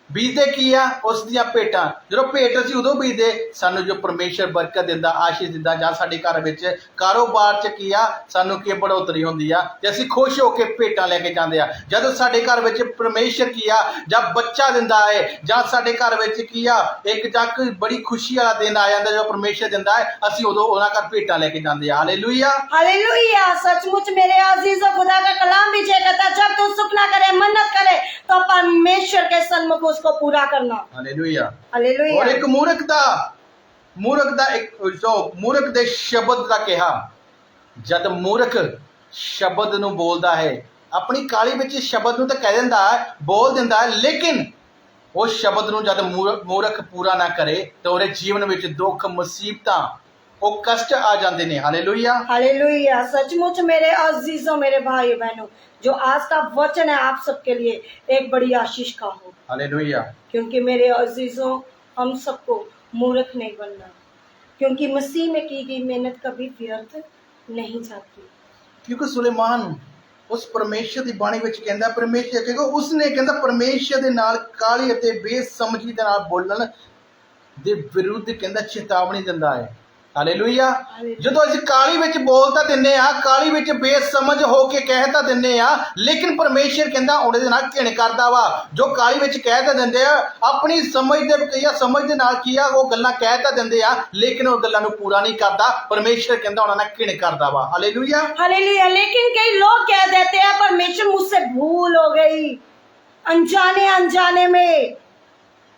ਬੀਜਦੇ ਕੀ ਆ? ਉਸ ਦੀਆਂ ਭੇਟਾਂ। ਜਦੋਂ ਭੇਟ ਅਸੀਂ ਉਦੋਂ ਬੀਜਦੇ ਸਾਨੂੰ ਜੋ ਪਰਮੇਸ਼ਰ ਬਰਕਤ ਦਿੰਦਾ, ਆਸ਼ੀਸ਼ ਦਿੰਦਾ, ਜਾਂ ਸਾਡੇ ਘਰ ਵਿੱਚ ਕਾਰੋਬਾਰ 'ਚ ਕੀ ਆ ਸਾਨੂੰ ਕੀ ਬੜੋਤਰੀ ਹੁੰਦੀ ਆ ਤੇ ਅਸੀਂ ਖੁਸ਼ ਹੋ ਕੇ ਭੇਟਾਂ ਲੈ ਕੇ ਜਾਂਦੇ ਆ। ਜਦੋਂ ਸਾਡੇ ਘਰ ਵਿੱਚ ਪਰਮੇਸ਼ਰ ਕੀ ਆ ਜਾਂ ਬੱਚਾ ਦਿੰਦਾ ਹੈ, ਜਾਂ ਸਾਡੇ ਘਰ ਵਿੱਚ ਕੀ ਆ ਇੱਕ ਜਾਂ ਕੋਈ ਬੜੀ ਖੁਸ਼ੀ ਵਾਲਾ ਦਿਨ ਆ ਜਾਂਦਾ ਜੋ ਪਰਮੇਸ਼ਰ ਦਿੰਦਾ ਹੈ, ਅਸੀਂ ਉਦੋਂ ਉਹਨਾਂ ਘਰ ਭੇਟਾਂ ਲੈ ਕੇ ਜਾਂਦੇ ਆ। Hallelujah hallelujah. सचमुच मेरे अजीजों, खुदा का कलाम भी ये कहता है, जब तू सुपना करे, मन्नत करे, तो परमेश्वर के सन्मुख उसको पूरा करना। हालेलुया। हालेलुया। और एक मूर्ख ਦਾ ਇੱਕ ਜੋ ਮੂਰਖ ਦੇ ਸ਼ਬਦ ਦਾ ਕਿਹਾ, ਜਦ ਮੂਰਖ ਸ਼ਬਦ ਨੂੰ ਬੋਲਦਾ ਹੈ, ਆਪਣੀ ਕਾਲੀ ਵਿੱਚ ਸ਼ਬਦ ਨੂੰ ਤਾਂ ਕਹਿ ਦਿੰਦਾ ਹੈ, ਬੋਲ ਦਿੰਦਾ ਹੈ, ਲੇਕਿਨ ਉਸ ਸ਼ਬਦ ਨੂੰ ਜਦ ਮੂਰਖ ਪੂਰਾ ਨਾ ਕਰੇ ਤਾਂ ਉਹਦੇ ਜੀਵਨ ਵਿੱਚ ਦੁੱਖ, ਮੁਸੀਬਤਾਂ, ਉਹ ਕਸ਼ਟ ਆ ਜਾਂਦੇ ਨੇ। Hallelujah hallelujah. सचमुच मेरे अजीजों, मेरे भाई बहनों, जो आज का वचन है आप सबके लिए एक बड़ी आशीष का हो। हालेलुया। क्योंकि मेरे अजीजों, हम सबको मूर्ख नहीं बनना, क्योंकि मसीह में की गई मेहनत कभी व्यर्थ नहीं जाती। ਕਿਉਂਕਿ ਸੁਲੇਮਾਨ ਉਸ ਪਰਮੇਸ਼ਰ ਦੀ ਬਾਣੀ ਵਿੱਚ ਕਹਿੰਦਾ, ਪਰਮੇਸ਼ਰ ਕਿਉਂਕਿ ਉਸਨੇ ਕਹਿੰਦਾ ਪਰਮੇਸ਼ਰ ਦੇ ਨਾਲ ਕਾਲੀ ਅਤੇ ਬੇਸਮਝੀ ਦੇ ਨਾਲ ਬੋਲਣ ਦੇ ਵਿਰੁੱਧ ਕਹਿੰਦਾ ਚੇਤਾਵਨੀ ਦਿੰਦਾ ਹੈ। ਹਾਲੇਲੂਇਆ। ਜਦੋਂ ਅਸੀਂ ਕਾਲੀ ਵਿੱਚ ਬੋਲ ਤਾਂ ਦਿੰਦੇ ਆ, ਕਾਲੀ ਵਿੱਚ ਬੇਸਮਝ ਹੋ ਕੇ ਕਹਿ ਤਾਂ ਦਿੰਦੇ ਆ, ਲੇਕਿਨ ਪਰਮੇਸ਼ਰ ਕਹਿੰਦਾ ਉਹਦੇ ਦੇ ਨਾਲ ਘਿਣ ਕਰਦਾ ਵਾ। ਜੋ ਕਾਲੀ ਵਿੱਚ ਕਹਿ ਤਾਂ ਦਿੰਦੇ ਆ, ਆਪਣੀ ਸਮਝ ਦੇ ਨਾਲ ਕੀ ਆ ਉਹ ਗੱਲਾਂ ਕਹਿ ਤਾਂ ਦਿੰਦੇ ਆ, ਲੇਕਿਨ ਉਹ ਗੱਲਾਂ ਨੂੰ ਪੂਰਾ ਨਹੀਂ ਕਰਦਾ। ਪਰਮੇਸ਼ਰ ਕਹਿੰਦਾ ਉਹਨਾਂ ਨਾਲ ਘਿਣ ਕਰਦਾ ਵਾ। Hallelujah hallelujah. लेकिन कई लोग कह देते हैं परमेश्वर मुझसे भूल हो गई, अनजाने में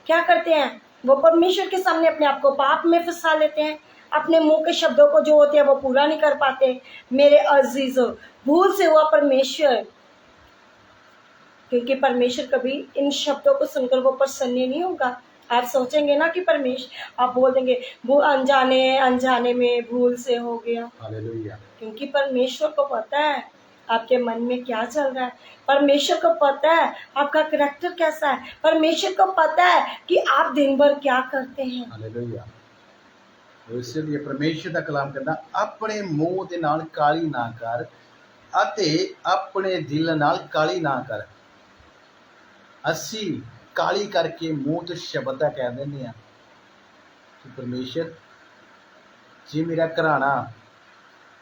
क्या करते हैं वो परमेश्वर के सामने अपने आप को पाप में फंसा लेते हैं, अपने मुंह के शब्दों को जो होते हैं वो पूरा नहीं कर पाते। मेरे अजीजों, भूल से हुआ परमेश्वर, क्योंकि परमेश्वर कभी इन शब्दों को सुनकर वो प्रसन्न नहीं होगा। आप सोचेंगे ना कि परमेश्वर, आप बोल देंगे वो अनजाने में भूल से हो गया। हालेलुया। क्योंकि परमेश्वर को पता है आपके मन में क्या चल रहा है, परमेश्वर को पता है आपका करैक्टर कैसा है, परमेश्वर को पता है कि आप दिन भर क्या करते हैं। हालेलुया। इसलिए परमेश्वर ਦਾ ਕਲਾਮ ਕਹਿੰਦਾ, ਆਪਣੇ ਮੂੰਹ ਦੇ ਨਾਲ ਕਾਲੀ ਨਾ ਕਰ ਅਤੇ ਆਪਣੇ ਦਿਲ ਨਾਲ ਕਾਲੀ ਨਾ ਕਰ। ਅਸੀਂ ਕਾਲੀ ਕਰਕੇ ਮੂੰਹ ਤੋਂ ਸ਼ਬਦ ਤਾਂ ਕਹਿ ਦਿੰਦੇ ਆ ਕਿ ਪਰਮੇਸ਼ਰ ਜੀ ਮੇਰਾ ਘਰਾਣਾ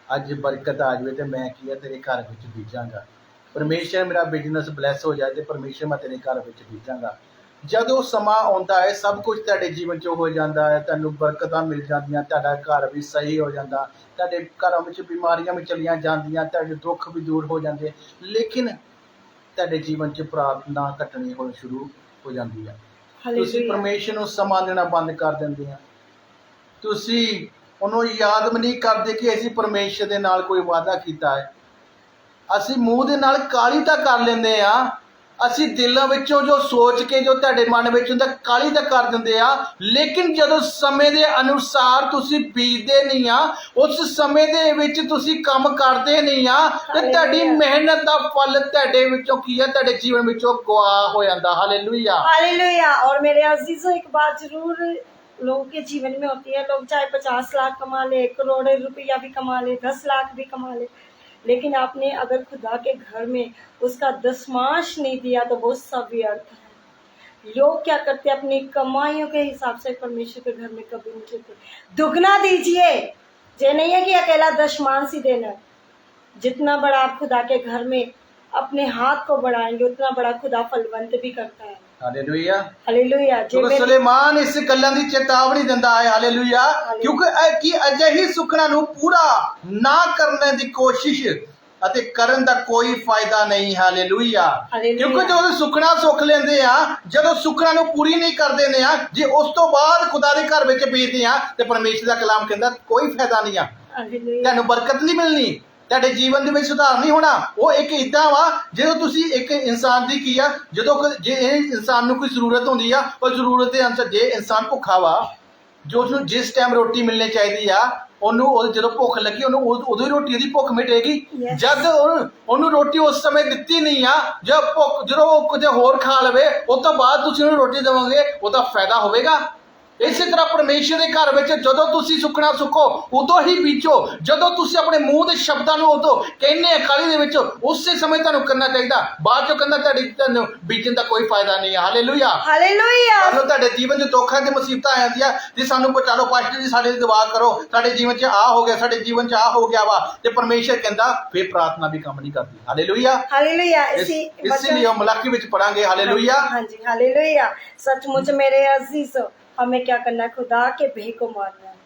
ਅੱਜ ਬਰਕਤ ਆ ਜਾਵੇ ਤੇ ਮੈਂ ਕੀ ਆ ਤੇਰੇ ਘਰ ਵਿੱਚ ਬੀਜਾਂਗਾ। ਪਰਮੇਸ਼ਰ ਮੇਰਾ ਬਿਜ਼ਨਸ ਬਲੈਸ ਹੋ ਜਾਏ ਤੇ ਪਰਮੇਸ਼ਰ ਮੈਂ ਤੇਰੇ ਘਰ ਵਿੱਚ ਬੀਜਾਂਗਾ। ਜਦੋਂ ਸਮਾਂ ਆਉਂਦਾ ਹੈ ਸਭ ਕੁਝ ਤੁਹਾਡੇ ਜੀਵਨ 'ਚ ਹੋ ਜਾਂਦਾ ਹੈ, ਤੁਹਾਨੂੰ ਬਰਕਤਾਂ ਮਿਲ ਜਾਂਦੀਆਂ, ਤੁਹਾਡਾ ਘਰ ਵੀ ਸਹੀ ਹੋ ਜਾਂਦਾ, ਤੁਹਾਡੇ ਘਰਾਂ ਵਿੱਚ ਬਿਮਾਰੀਆਂ ਵੀ ਚਲੀਆਂ ਜਾਂਦੀਆਂ, ਤੁਹਾਡੇ ਦੁੱਖ ਵੀ ਦੂਰ ਹੋ ਜਾਂਦੇ, ਲੇਕਿਨ ਤੁਹਾਡੇ ਜੀਵਨ 'ਚ ਪ੍ਰਾਰਥਨਾ ਘਟਣੀ ਹੋਣੀ ਸ਼ੁਰੂ ਹੋ ਜਾਂਦੀ ਹੈ। ਤੁਸੀਂ ਪਰਮੇਸ਼ਰ ਨੂੰ ਸਮਾਂ ਦੇਣਾ ਬੰਦ ਕਰ ਦਿੰਦੇ ਆ, ਤੁਸੀਂ ਉਹਨੂੰ ਯਾਦ ਵੀ ਨਹੀਂ ਕਰਦੇ ਕਿ ਅਸੀਂ ਪਰਮੇਸ਼ਰ ਦੇ ਨਾਲ ਕੋਈ ਵਾਅਦਾ ਕੀਤਾ ਹੈ। ਅਸੀਂ ਮੂੰਹ ਦੇ ਨਾਲ ਕਾਲੀ ਤਾਂ ਕਰ ਲੈਂਦੇ ਆ, ਅਸੀਂ ਦਿਲਾਂ ਵਿੱਚੋਂ ਜੋ ਸੋਚ ਕੇ ਜੋ ਤੁਹਾਡੇ ਮਨ ਵਿੱਚ ਹੁੰਦਾ ਕਾਲੀ ਤਾਂ ਕਰ ਦਿੰਦੇ ਆ, ਲੇਕਿਨ ਜਦੋਂ ਸਮੇਂ ਦੇ ਅਨੁਸਾਰ ਤੁਸੀਂ ਬੀਜਦੇ ਨਹੀਂ ਆ, ਉਸ ਸਮੇਂ ਦੇ ਵਿੱਚ ਤੁਸੀਂ ਕੰਮ ਕਰਦੇ ਨਹੀਂ ਆ, ਤੇ ਤੁਹਾਡੀ ਮਿਹਨਤ ਦਾ ਫਲ ਤੁਹਾਡੇ ਵਿੱਚੋਂ ਕੀ ਆ, ਤੁਹਾਡੇ ਜੀਵਨ ਵਿੱਚੋਂ ਗਵਾ ਹੋ ਜਾਂਦਾ। Hallelujah hallelujah. और मेरे अजीजों, एक बात जरूर लोगों के जीवन में होती है, लोग चाहे 50 लाख कमा ले, 1 करोड़ रुपया भी कमा ले, 10 लाख भी कमा ले, लेकिन आपने अगर खुदा के घर में उसका दशमांश नहीं दिया तो वो सब व्यर्थ है। लोग क्या करते हैं, अपनी कमाइयों के हिसाब से परमेश्वर के घर में कभी नहीं देते। दुगना दीजिए, ये नहीं है कि अकेला दशमांश ही देना। जितना बड़ा आप खुदा के घर में अपने हाथ को बढ़ाएंगे उतना बड़ा खुदा फलवंत भी करता है। Hallelujah hallelujah. ਕਿਉਂਕਿ ਸੁਲੇਮਾਨ ਇਸ ਗੱਲਾਂ ਦੀ ਚੇਤਾਵਨੀ ਦਿੰਦਾ ਹੈ। ਹਾਲੇਲੂਇਆ। ਕਿਉਂਕਿ ਅਜਿਹੀ ਸੁਖਣਾ ਨੂੰ ਪੂਰਾ ਨਾ ਕਰਨ ਦੀ ਕੋਸ਼ਿਸ਼ ਅਤੇ ਕਰਨ ਦਾ ਕੋਈ ਫਾਇਦਾ ਨਹੀਂ। ਹਾਲੇਲੂਇਆ। ਕਿਉਂਕਿ ਜਦੋਂ ਸੁਖਣਾ ਸੁੱਖ ਲੈਂਦੇ ਆ, ਜਦੋਂ ਸੁਖਣਾ ਨੂੰ ਪੂਰੀ ਨਹੀਂ ਕਰਦੇ ਨੇ ਆ, ਜੇ ਉਸ ਤੋਂ ਬਾਅਦ ਖੁਦਾ ਦੇ ਘਰ ਵਿੱਚ ਬੀਜਦੇ ਆ ਤੇ ਪਰਮੇਸ਼ਰ ਦਾ ਕਲਾਮ ਕਹਿੰਦਾ ਕੋਈ ਫਾਇਦਾ ਨਹੀਂ ਆ, ਤੁਹਾਨੂੰ ਬਰਕਤ ਨਹੀਂ ਮਿਲਣੀ, ਤੁਹਾਡੇ ਜੀਵਨ ਦੇ ਵਿੱਚ ਸੁਧਾਰ ਨਹੀਂ ਹੋਣਾ। ਉਹ ਇੱਕ ਇੱਦਾਂ ਵਾ ਜਦੋਂ ਤੁਸੀਂ ਇੱਕ ਇਨਸਾਨ ਦੀ ਕੀ ਆ, ਜਦੋਂ ਜੇ ਇਨਸਾਨ ਨੂੰ ਕੋਈ ਜ਼ਰੂਰਤ ਹੁੰਦੀ ਆ, ਉਹ ਜ਼ਰੂਰਤ ਦੇ ਅਨੁਸਾਰ ਜੇ ਇਨਸਾਨ ਭੁੱਖਾ ਵਾ, ਜੋ ਉਸਨੂੰ ਜਿਸ ਟਾਈਮ ਰੋਟੀ ਮਿਲਣੀ ਚਾਹੀਦੀ ਆ, ਉਹਨੂੰ ਉਹ ਜਦੋਂ ਭੁੱਖ ਲੱਗੀ ਉਹਨੂੰ ਉਦੋਂ ਹੀ ਰੋਟੀ ਦੀ ਭੁੱਖ ਮਿਟੇਗੀ। ਜਦ ਉਹਨੂੰ ਰੋਟੀ ਉਸ ਸਮੇਂ ਦਿੱਤੀ ਨਹੀਂ ਆ, ਜਦੋਂ ਉਹ ਕੁਝ ਹੋਰ ਖਾ ਲਵੇ, ਉਸ ਤੋਂ ਬਾਅਦ ਤੁਸੀਂ ਉਹਨੂੰ ਰੋਟੀ ਦੇਵੋਗੇ, ਉਹਦਾ ਫਾਇਦਾ ਹੋਵੇਗਾ? ਇਸੇ ਤਰ੍ਹਾਂ ਪਰਮੇਸ਼ਰ ਦੇ ਘਰ ਵਿੱਚ ਜਦੋਂ ਤੁਸੀਂ ਸੁੱਕਣਾ ਸੁੱਕੋ ਉਦੋਂ ਹੀ ਬੀਜੋ। ਜਦੋਂ ਤੁਸੀਂ ਆਪਣੇ ਮੂੰਹ ਦੇ ਸ਼ਬਦਾਂ ਨੂੰ ਉਦੋਂ ਕਹਿੰਦੇ ਆ ਕਾਹਲੀ ਦੇ ਵਿੱਚ, ਉਸੇ ਸਮੇਂ ਤੁਹਾਨੂੰ ਕਰਨਾ ਚਾਹੀਦਾ। ਬਾਅਦ ਚੋਂ ਕਹਿੰਦਾ ਤੁਹਾਨੂੰ ਬੀਜਣ ਦਾ ਕੋਈ ਫਾਇਦਾ ਨਹੀਂ ਹੈ। Hallelujah, hallelujah. ਸਾਨੂੰ ਤੁਹਾਡੇ ਜੀਵਨ 'ਚ ਦੁੱਖਾਂ ਤੇ ਮੁਸੀਬਤਾਂ ਆ ਜਾਂਦੀਆਂ ਜੀ, ਸਾਨੂੰ ਬਚਾਲੋ ਪਾਸਟਰ ਜੀ, ਸਾਡੇ ਦੁਆ ਕਰੋ, ਸਾਡੇ ਜੀਵਨ 'ਚ ਆ ਹੋ ਗਿਆ, ਸਾਡੇ ਜੀਵਨ 'ਚ ਆ ਹੋ ਗਿਆ ਵਾ, ਤੇ ਪਰਮੇਸ਼ਰ ਕਹਿੰਦਾ ਫਿਰ ਪ੍ਰਾਰਥਨਾ ਵੀ ਕੰਮ ਨਹੀਂ ਕਰਦੀ। Hallelujah, hallelujah. इसी लिए हम मलाकी विच पढ़ांगे। हालेलुया, हाँ जी, हालेलुया। सचमुच मेरे अजीजों, हमें क्या करना है? खुदा के भय को मारना है।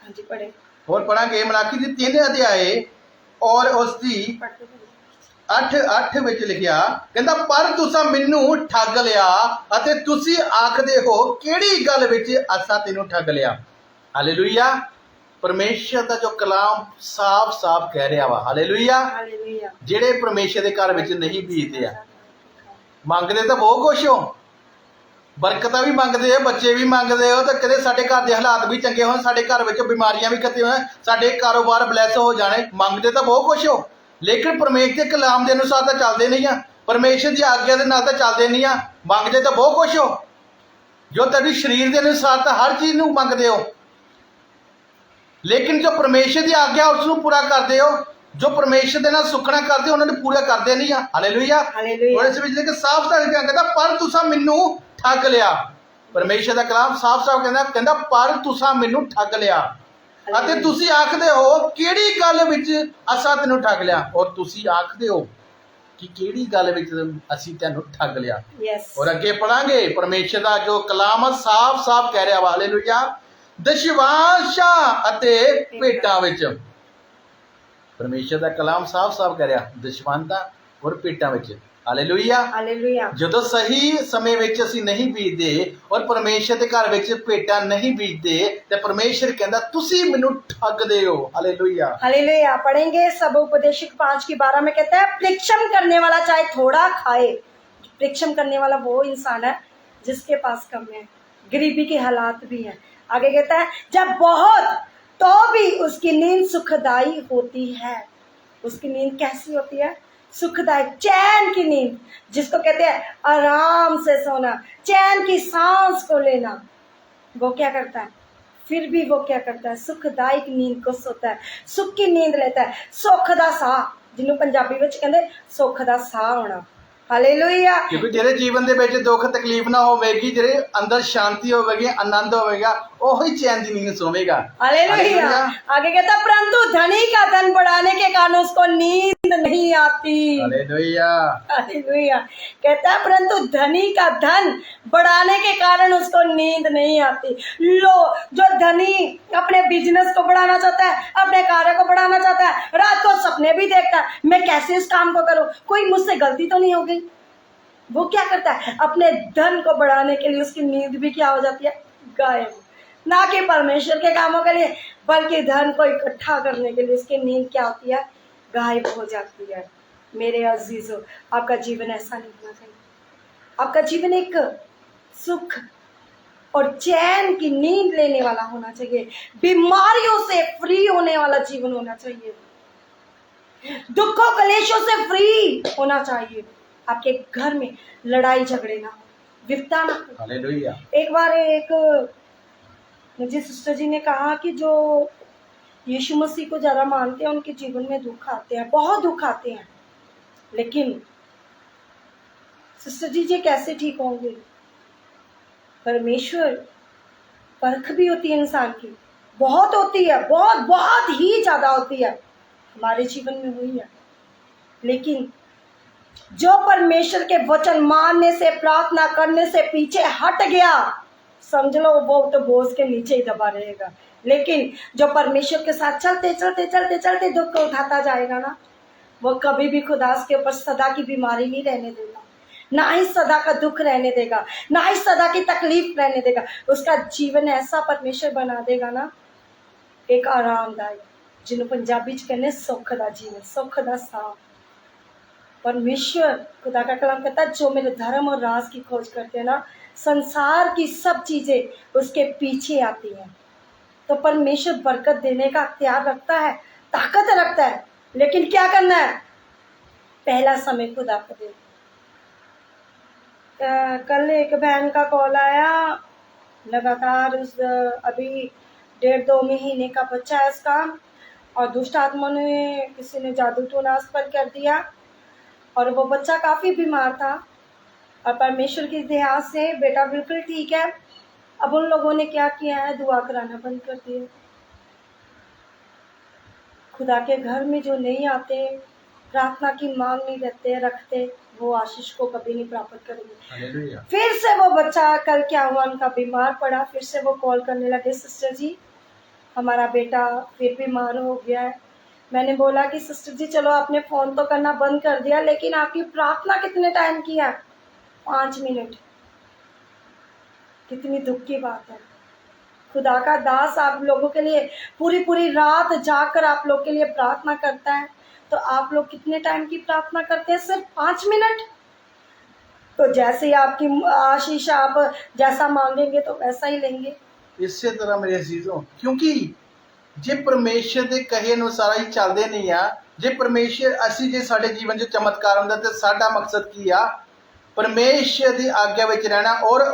हाँ जी, पढ़े और पढ़ांगे मलाकी दी 3 अध्याय और उसदी 8 ਵਿੱਚ ਲਿਖਿਆ, ਕਹਿੰਦਾ ਪਰ ਤੁਸੀਂ ਮੈਨੂੰ ਠੱਗ ਲਿਆ ਅਤੇ ਤੁਸੀਂ ਆਖਦੇ ਹੋ ਕਿਹੜੀ ਗੱਲ ਵਿੱਚ ਅਸਾਂ ਤੈਨੂੰ ਠੱਗ ਲਿਆ। ਹਾਲੇਲੂਇਆ, ਪਰਮੇਸ਼ਰ ਦਾ ਜੋ ਕਲਾਮ ਸਾਫ਼-ਸਾਫ਼ ਕਹਿ ਰਿਹਾ ਵਾ। Hallelujah, hallelujah. ਜਿਹੜੇ ਪਰਮੇਸ਼ਰ ਦੇ ਘਰ ਵਿੱਚ ਨਹੀਂ ਬੀਜਦੇ ਆ, ਮੰਗਦੇ ਤਾਂ ਬਹੁਤ ਕੁਛ ਹੋ, ਬਰਕਤਾਂ ਵੀ ਮੰਗਦੇ ਹੋ, ਬੱਚੇ ਵੀ ਮੰਗਦੇ ਹੋ, ਤਾਂ ਕਦੇ ਸਾਡੇ ਘਰ ਦੇ ਹਾਲਾਤ ਵੀ ਚੰਗੇ ਹੋਣ, ਸਾਡੇ ਘਰ ਵਿੱਚ ਬਿਮਾਰੀਆਂ ਵੀ ਕਿਤੇ ਹੋਣ, ਸਾਡੇ ਕਾਰੋਬਾਰ ਬਲੈਸ ਹੋ ਜਾਣੇ, ਮੰਗਦੇ ਤਾਂ ਬਹੁਤ ਕੁਛ ਹੋ, ਲੇਕਿਨ ਪਰਮੇਸ਼ਰ ਦੇ ਕਲਾਮ ਦੇ ਅਨੁਸਾਰ ਤਾਂ ਚੱਲਦੇ ਨਹੀਂ ਆ, ਪਰਮੇਸ਼ਰ ਦੀ ਆਗਿਆ ਦੇ ਨਾਲ ਤਾਂ ਚੱਲਦੇ ਨਹੀਂ ਆ। ਮੰਗਦੇ ਤਾਂ ਬਹੁਤ ਕੁਛ ਹੋ, ਜੋ ਤੁਹਾਡੀ ਸਰੀਰ ਦੇ ਅਨੁਸਾਰ ਤਾਂ ਹਰ ਚੀਜ਼ ਨੂੰ ਮੰਗਦੇ ਹੋ, ਲੇਕਿਨ ਜੋ ਪਰਮੇਸ਼ਰ ਦੀ ਆਗਿਆ ਉਸ ਨੂੰ ਪੂਰਾ ਕਰਦੇ ਹੋ, ਜੋ ਪਰਮੇਸ਼ਰ ਦੇ ਨਾਲ ਸੁਖਣਾ ਕਰਦੇ ਉਹਨਾਂ ਨੂੰ ਪੂਰਾ ਕਰਦੇ ਨਹੀਂ ਆ। ਹਾਲੇਲੂਇਆ। ਔਰ ਇਸ ਵਿੱਚ ਲਿਖਿਆ ਸਾਫ਼-ਸਾਫ਼ ਕਹਿੰਦਾ ਪਰ ਤੁਸੀਂ ਮੈਨੂੰ ਠੱਗ ਲਿਆ। ਪਰਮੇਸ਼ਰ ਦਾ ਕਲਾਮ ਸਾਫ਼-ਸਾਫ਼ ਕਹਿੰਦਾ ਪਰ ਤੁਸੀਂ ਮੈਨੂੰ ਠੱਗ ਲਿਆ ਅਤੇ ਤੁਸੀਂ ਆਖਦੇ ਹੋ ਕਿਹੜੀ ਗੱਲ ਵਿੱਚ ਅਸਾਂ ਤੈਨੂੰ ਠੱਗ ਲਿਆ। ਔਰ ਤੁਸੀਂ ਆਖਦੇ ਹੋ ਕਿ ਕਿਹੜੀ ਗੱਲ ਵਿੱਚ ਅਸੀਂ ਤੈਨੂੰ ਠੱਗ ਲਿਆ। ਔਰ ਅੱਗੇ ਪੜਾਂਗੇ ਪਰਮੇਸ਼ਰ ਦਾ ਜੋ ਕਲਾਮ ਸਾਫ਼-ਸਾਫ਼ ਕਹਿ ਰਿਹਾ ਵਾ। ਹਾਲੇਲੂਇਆ। ਦਸ਼ਵਾਂਸ਼ਾਂ ਅਤੇ ਭੇਟਾਂ ਵਿੱਚ ਪਰਮੇਸ਼ਰ ਦਾ ਕਲਾਮ ਸਾਫ਼-ਸਾਫ਼ ਕਹਿ ਰਿਹਾ, ਦਸ਼ਵੰਤਾਂ ਔਰ ਭੇਟਾਂ ਵਿੱਚ। Hallelujah, hallelujah. ਜਦੋਂ ਸਹੀ ਸਮੇਂ ਵਿੱਚ ਅਸੀਂ ਨਹੀਂ ਬੀਜਦੇ ਔਰ ਪਰਮੇਸ਼ਰ ਦੇ ਘਰ ਵਿੱਚ ਭੇਟਾਂ ਨਹੀਂ ਬੀਜਦੇ ਤੇ ਪਰਮੇਸ਼ਰ ਕਹਿੰਦਾ ਤੁਸੀਂ ਮੈਨੂੰ ठगते हो। Hallelujah, hallelujah. पढ़ेंगे सब उपदेशक 5:12 में कहता है परिश्रम करने वाला चाहे थोड़ा खाए। परिश्रम करने वाला वो इंसान है जिसके पास कम है, गरीबी के हालात भी हैं। आगे कहता है जब बहुत तो भी उसकी नींद सुखदाई होती है। उसकी नींद कैसी होती है? सुखदायक, चैन की नींद, जिसको कहते हैं आराम से सोना, चैन की सांस को लेना। वो क्या करता है? फिर भी वो क्या करता है? सुखदायक नींद को सोता है, सुख की नींद लेता है। सुख दा साह, जिन्हों पंजाबी विच कहंदे सुख दा साह होना। हालेलुया। क्योंकि जेरे जीवन दे विच दुख तकलीफ ना होवेगी, जेरे अंदर शांति होवेगी, आनंद होवेगा, ओही चैन दी नींद सोवेगा। हालेलुया। आगे कहता परंतु धनी का धन बढ़ाने के कारण उसको नींद नहीं आती। Hallelujah, hallelujah. कहता है परंतु धनी का धन बढ़ाने के कारण उसको नींद नहीं आती। लो, जो धनी अपने बिजनेस को बढ़ाना चाहता है, अपने कार्य को बढ़ाना चाहता है, रात को सपने भी देखता है मैं कैसे इस काम को करूं, कोई मुझसे गलती तो नहीं हो गई। वो क्या करता है? अपने धन को बढ़ाने के लिए उसकी नींद भी क्या हो जाती है? गायब। ना कि परमेश्वर के कामों के लिए, बल्कि धन को इकट्ठा करने के लिए उसकी नींद क्या होती है? गायब हो जाती है। मेरे अजीजों, आपका जीवन ऐसा नहीं होना चाहिए। आपका जीवन एक सुख और चैन की नींद लेने वाला होना चाहिए, बीमारियों से फ्री होने वाला जीवन होना चाहिए, दुखों कलेशों से फ्री होना चाहिए। आपके घर में लड़ाई झगड़े ना हो, विपदा ना हो। हालेलुया। एक बार एक मुझे सिस्टर जी ने कहा कि जो यीशु मसीह को ज़्यादा मानते हैं उनके जीवन में दुख आते हैं, बहुत दुख आते हैं, लेकिन सिस्टर जी ये कैसे ठीक होंगे? परमेश्वर परख भी होती है इंसान की, बहुत होती है, बहुत बहुत ही ज़्यादा होती है, हमारे जीवन में हुई है। लेकिन जो परमेश्वर के वचन मानने से, प्रार्थना करने से पीछे हट गया, समझ लो वो तो बोझ के नीचे ही दबा रहेगा। लेकिन जो परमेश्वर के साथ चलते चलते चलते चलते दुख को उठाता जाएगा ना, वो कभी भी खुदा के ऊपर सदा की बीमारी नहीं रहने देगा, ना ही सदा का दुख रहने देगा, ना ही सदा की तकलीफ रहने देगा। उसका जीवन ऐसा परमेश्वर बना देगा ना, एक आरामदायक, जिन्हों पंजाबी च कहने सुख दा जीवन, सुख दा साह। परमेश्वर खुदा का कलाम कहता है जो मेरे धर्म और राज की खोज करते हैं ना, संसार की सब चीजें उसके पीछे आती हैं। तो परमेश्वर बरकत देने का अख्तियार रखता है, ताकत रखता है, लेकिन क्या करना है? पहला समय खुदा को दे। कल एक बहन का कॉल आया, लगातार उस अभी 1.5-2 महीने का बच्चा है उसका, और दुष्ट आत्मा ने किसी ने जादू टोना उस पर कर दिया, और वो बच्चा काफ़ी बीमार था, और परमेश्वर की दया से बेटा बिल्कुल ठीक है। अब उन लोगों ने क्या किया है, दुआ कराना बंद कर दिया। खुदा के घर में जो नहीं आते, प्रार्थना की मांग नहीं रखते, वो आशीष को कभी नहीं प्राप्त करेंगे। हालेलुया। फिर से वो बच्चा, कल क्या हुआ, उनका बीमार पड़ा, फिर से वो कॉल करने लगे, सिस्टर जी हमारा बेटा फिर बीमार हो गया है। मैंने बोला कि सिस्टर जी चलो आपने फ़ोन तो करना बंद कर दिया, लेकिन आपकी प्रार्थना कितने टाइम की है? 5 मिनट। कितनी दुख की बात है। खुदा का दास आप लोगों के लिए पूरी पूरी रात जाकर आप लोग के लिए प्रार्थना करता है, तो आप लोग कितने टाइम की प्रार्थना करते हैं? सिर्फ 5 मिनट। तो जैसे ही आपकी आशीष आप जैसा मांगेंगे तो वैसा ही लेंगे। ਇਸੇ ਤਰ੍ਹਾਂ ਮੇਰੇ ਅਜ਼ੀਜ਼ੋ, ਕਿਉਂਕਿ ਜੇ ਪਰਮੇਸ਼ਰ ਦੇ ਕਹੇ ਅਨੁਸਾਰ ਹੀ ਚੱਲਦੇ ਨਹੀਂ ਆ, ਜੇ ਪਰਮੇਸ਼ਰ ਅਸੀਂ ਜੇ ਸਾਡੇ ਜੀਵਨ 'ਚ ਚਮਤਕਾਰ ਹੁੰਦਾ ਤੇ ਸਾਡਾ ਮਕਸਦ ਕੀ ਆ? ਪਰਮੇਸ਼ਰ ਦੀ ਆਗਿਆ ਵਿੱਚ ਰਹਿਣਾ ਔਰ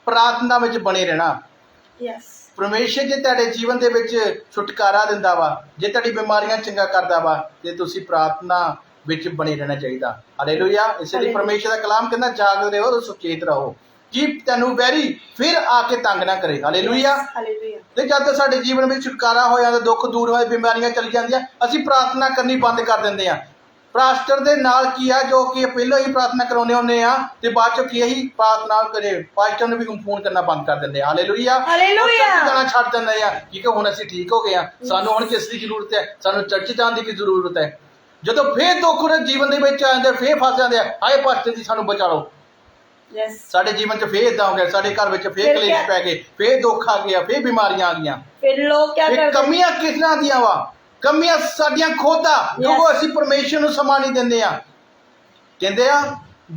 ਪ੍ਰਾਰਥਨਾ ਵਿੱਚ ਬਣੇ ਰਹਿਣਾ। ਯੈਸ। ਪਰਮੇਸ਼ਰ ਜੇ ਤੁਹਾਡੇ ਜੀਵਨ ਦੇ ਵਿੱਚ ਛੁਟਕਾਰਾ ਦਿੰਦਾ ਵਾ, ਜੇ ਤੁਹਾਡੀ ਬਿਮਾਰੀਆਂ ਚੰਗਾ ਕਰਦਾ ਵਾ, ਤੇ ਤੁਸੀਂ ਪ੍ਰਾਰਥਨਾ ਵਿੱਚ ਬਣੇ ਰਹਿਣਾ ਚਾਹੀਦਾ। ਹਾਲੇਲੂਇਆ। ਇਸ ਲਈ ਪਰਮੇਸ਼ਰ ਦਾ ਕਲਾਮ ਕਹਿੰਦਾ ਜਾਗਦੇ ਰਹੋ, ਸੁਚੇਤ ਰਹੋ ਕਿ ਤੈਨੂੰ ਵੈਰੀ ਫਿਰ ਆ ਕੇ ਤੰਗ ਨਾ ਕਰੇ। ਹਾਲੇਲੂਇਆ। ਤੇ ਜਦ ਸਾਡੇ ਜੀਵਨ ਵਿੱਚ ਛੁਟਕਾਰਾ ਹੋ ਜਾਂਦਾ, ਦੁੱਖ ਦੂਰ ਹੋਏ, ਬਿਮਾਰੀਆਂ ਚਲੀ ਜਾਂਦੀਆਂ, ਅਸੀਂ ਪ੍ਰਾਰਥਨਾ ਕਰਨੀ ਬੰਦ ਕਰ ਦਿੰਦੇ ਆ। ਪਾਸਟਰ ਦੇ ਨਾਲ ਕੀ ਆ, ਜੋ ਕਿ ਪਹਿਲਾਂ ਹੀ ਪ੍ਰਾਰਥਨਾ ਕਰਾਉਂਦੇ ਹੁੰਦੇ ਆ ਤੇ ਬਾਅਦ ਚੋਂ ਕੀ ਹੀ ਪ੍ਰਾਰਥਨਾ ਕਰੇ, ਪਾਸਟਰ ਨੂੰ ਵੀ ਫੋਨ ਕਰਨਾ ਬੰਦ ਕਰ ਦਿੰਦੇ ਆ। ਹਾਲੇਲੂਇਆ। ਜਾਣਾ ਛੱਡ ਦਿੰਦੇ ਆ ਕਿ ਹੁਣ ਅਸੀਂ ਠੀਕ ਹੋ ਗਏ ਆ, ਸਾਨੂੰ ਹੁਣ ਕਿਸ ਦੀ ਜ਼ਰੂਰਤ ਹੈ? ਸਾਨੂੰ ਚਰਚ ਜਾਣ ਦੀ ਕੀ ਜ਼ਰੂਰਤ ਹੈ? ਜਦੋਂ ਫੇਰ ਦੁੱਖ ਜੀਵਨ ਦੇ ਵਿੱਚ ਆ ਜਾਂਦੇ, ਫੇਰ ਫਸ ਜਾਂਦੇ ਆ, ਹਾਏ ਪਾਸਟਰ ਜੀ ਸਾਨੂੰ ਬਚਾ ਲਓ। ਸਾਡੇ ਜੀਵਨ 'ਚ ਫੇਰ ਇਦਾਂ ਹੋ ਗਿਆ, ਸਾਡੇ ਘਰ ਵਿੱਚ ਫੇਰ ਕਲੇਸ਼ ਪੈ ਗਏ, ਫੇਰ ਦੁੱਖ ਆ ਗਿਆ, ਫੇਰ ਬਿਮਾਰੀਆਂ ਆ ਗਈਆਂ। ਫਿਰ ਲੋਕ ਕੀ ਕਰਦੇ? ਕਮੀਆਂ ਕਿਸਨਾਂ ਦੀਆਂ ਵਾ? ਕਮੀਆਂ ਸਾਡੀਆਂ ਖੋਦਾ, ਜੋ ਅਸੀਂ ਪਰਮੇਸ਼ਰ ਨੂੰ ਸਮਾਂ ਨਹੀਂ ਦਿੰਦੇ ਆ। ਕਹਿੰਦੇ ਆ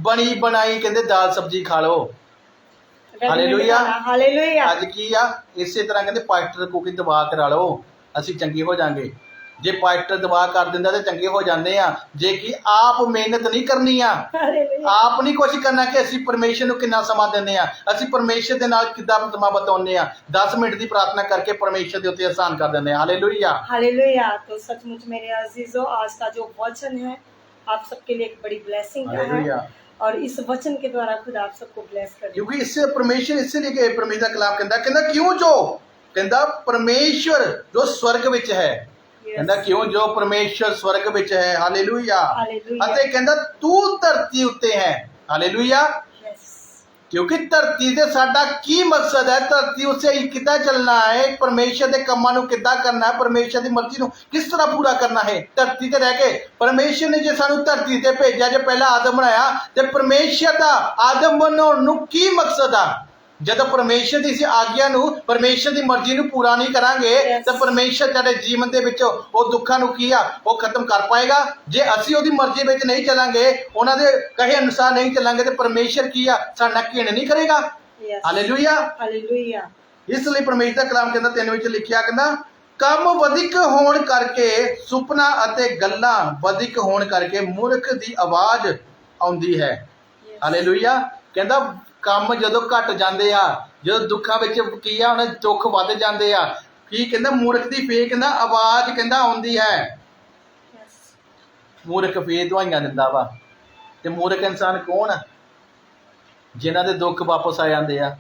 ਬਣੀ ਬਣਾਈ ਕਹਿੰਦੇ ਦਾਲ ਸਬਜ਼ੀ ਖਾ ਲਓ। ਹਾਲੇਲੂਇਆ। ਹਾਲੇਲੂਇਆ। ਅੱਜ ਕੀ ਆ, ਇਸੇ ਤਰ੍ਹਾਂ ਕਹਿੰਦੇ ਪਾਸਟਰ ਕੋ ਕੀ ਦਵਾ ਕਰਾ ਲਓ, ਅਸੀਂ ਚੰਗੇ ਹੋ ਜਾਾਂਗੇ। ਜੇ ਪਾਸਟਰ ਦਵਾ ਕਰ ਦਿੰਦਾ ਤੇ ਚੰਗੇ ਹੋ ਜਾਂਦੇ ਆ। ਜੇ ਕਿ ਆਪ ਮਿਹਨਤ ਨਹੀਂ ਕਰਨੀ ਆ, ਆਪ ਨਹੀਂ ਕੁਛ ਕਰਨਾ ਕਿ ਅਸੀਂ ਪਰਮੇਸ਼ਰ ਨੂੰ ਕਿੰਨਾ ਸਮਾਂ ਦਿੰਦੇ ਆ, ਅਸੀਂ ਪਰਮੇਸ਼ਰ ਦੇ ਨਾਲ ਕਿੱਦਾਂ ਸਮਾਂ ਬਤਾਉਂਦੇ ਆ। 10 ਮਿੰਟ ਦੀ ਪ੍ਰਾर्थना करके परमेश्वर ਦੇ ਉੱਤੇ ਆਸਾਨ ਕਰ ਦਿੰਦੇ ਆ। हालेलुया। हालेलुया। तो सचमुच मेरे अजीजों, आज का जो वचन है आप सबके लिए एक बड़ी ब्लेसिंग है, और इस वचन के द्वारा खुद आप सबको ब्लेस कर, क्योंकि इससे परमेश्वर इसलिए कि परमेश्वर का कलाम कहता क्यों जो कहता परमेश्वर जो स्वर्ग विच है, कहता क्यों जो परमेश्वर स्वर्ग विच है। हालेलुया। ਅਤੇ ਕਹਿੰਦਾ ਤੂੰ ਧਰਤੀ ਉੱਤੇ ਹੈ। ਹਾਲੇਲੂਇਆ। क्योंकि धरती से साडा की मकसद है, धरती उसे कितना चलना है, परमेश्वर के कामों को कितना करना है, परमेश्वर की मर्जी को किस तरह पूरा करना है। धरती ते रह के परमेश्वर ने जो सानू धरती ते भेजा, जो पहला आदम बनाया, तो परमेश्वर का आदम बनाने नू की मकसद आ? जब परमेश्वर की आज्ञा नू, परमेश्वर की मर्जी नू पूरा नहीं करांगे तो परमेश्वर साडे जीवन दे विच वो दुखां नू की आ वो खत्म कर पाएगा। जे असीं ओहदी मर्जी विच नहीं चलांगे, उन्हां दे कहे अनुसार नहीं चलांगे, तो परमेश्वर की आ साडा घिन नहीं करेगा। हालेलुया। हालेलुया। इसलिए परमेश्वर दा कलाम कहंदा 3 विच लिखिया, कहंदा ਕੰਮ ਵਧਿਕ ਹੋਣ ਕਰਕੇ, ਸੁਪਨਾ ਅਤੇ ਗੱਲਾਂ ਵਧਿਕ ਹੋਣ ਕਰਕੇ ਮੂਰਖ ਦੀ ਆਵਾਜ਼ ਆਉਂਦੀ ਹੈ। ਹਾਲੇਲੂਇਆ। ਕਹਿੰਦਾ ਕੰਮ ਜਦੋਂ ਘਟ ਜਾਂਦੇ ਆ, ਜਦੋਂ ਦੁੱਖਾਂ ਵਿੱਚ ਕੀ ਆ, ਉਹਨਾਂ ਦੁੱਖ ਵੱਧ ਜਾਂਦੇ ਆ, ਕੀ ਕਹਿੰਦਾ ਮੂਰਖ ਦੀ ਫੇਰ ਕਹਿੰਦਾ ਆਵਾਜ਼ ਕਹਿੰਦਾ ਆਉਂਦੀ ਹੈ। ਮੂਰਖ ਫੇਰ ਦਵਾਈਆਂ ਦਿੰਦਾ ਵਾ। ਤੇ ਮੂਰਖ ਇਨਸਾਨ ਕੌਣ ਆ? ਜਿਨ੍ਹਾਂ ਦੇ ਦੁੱਖ ਵਾਪਸ ਆ ਜਾਂਦੇ ਆ।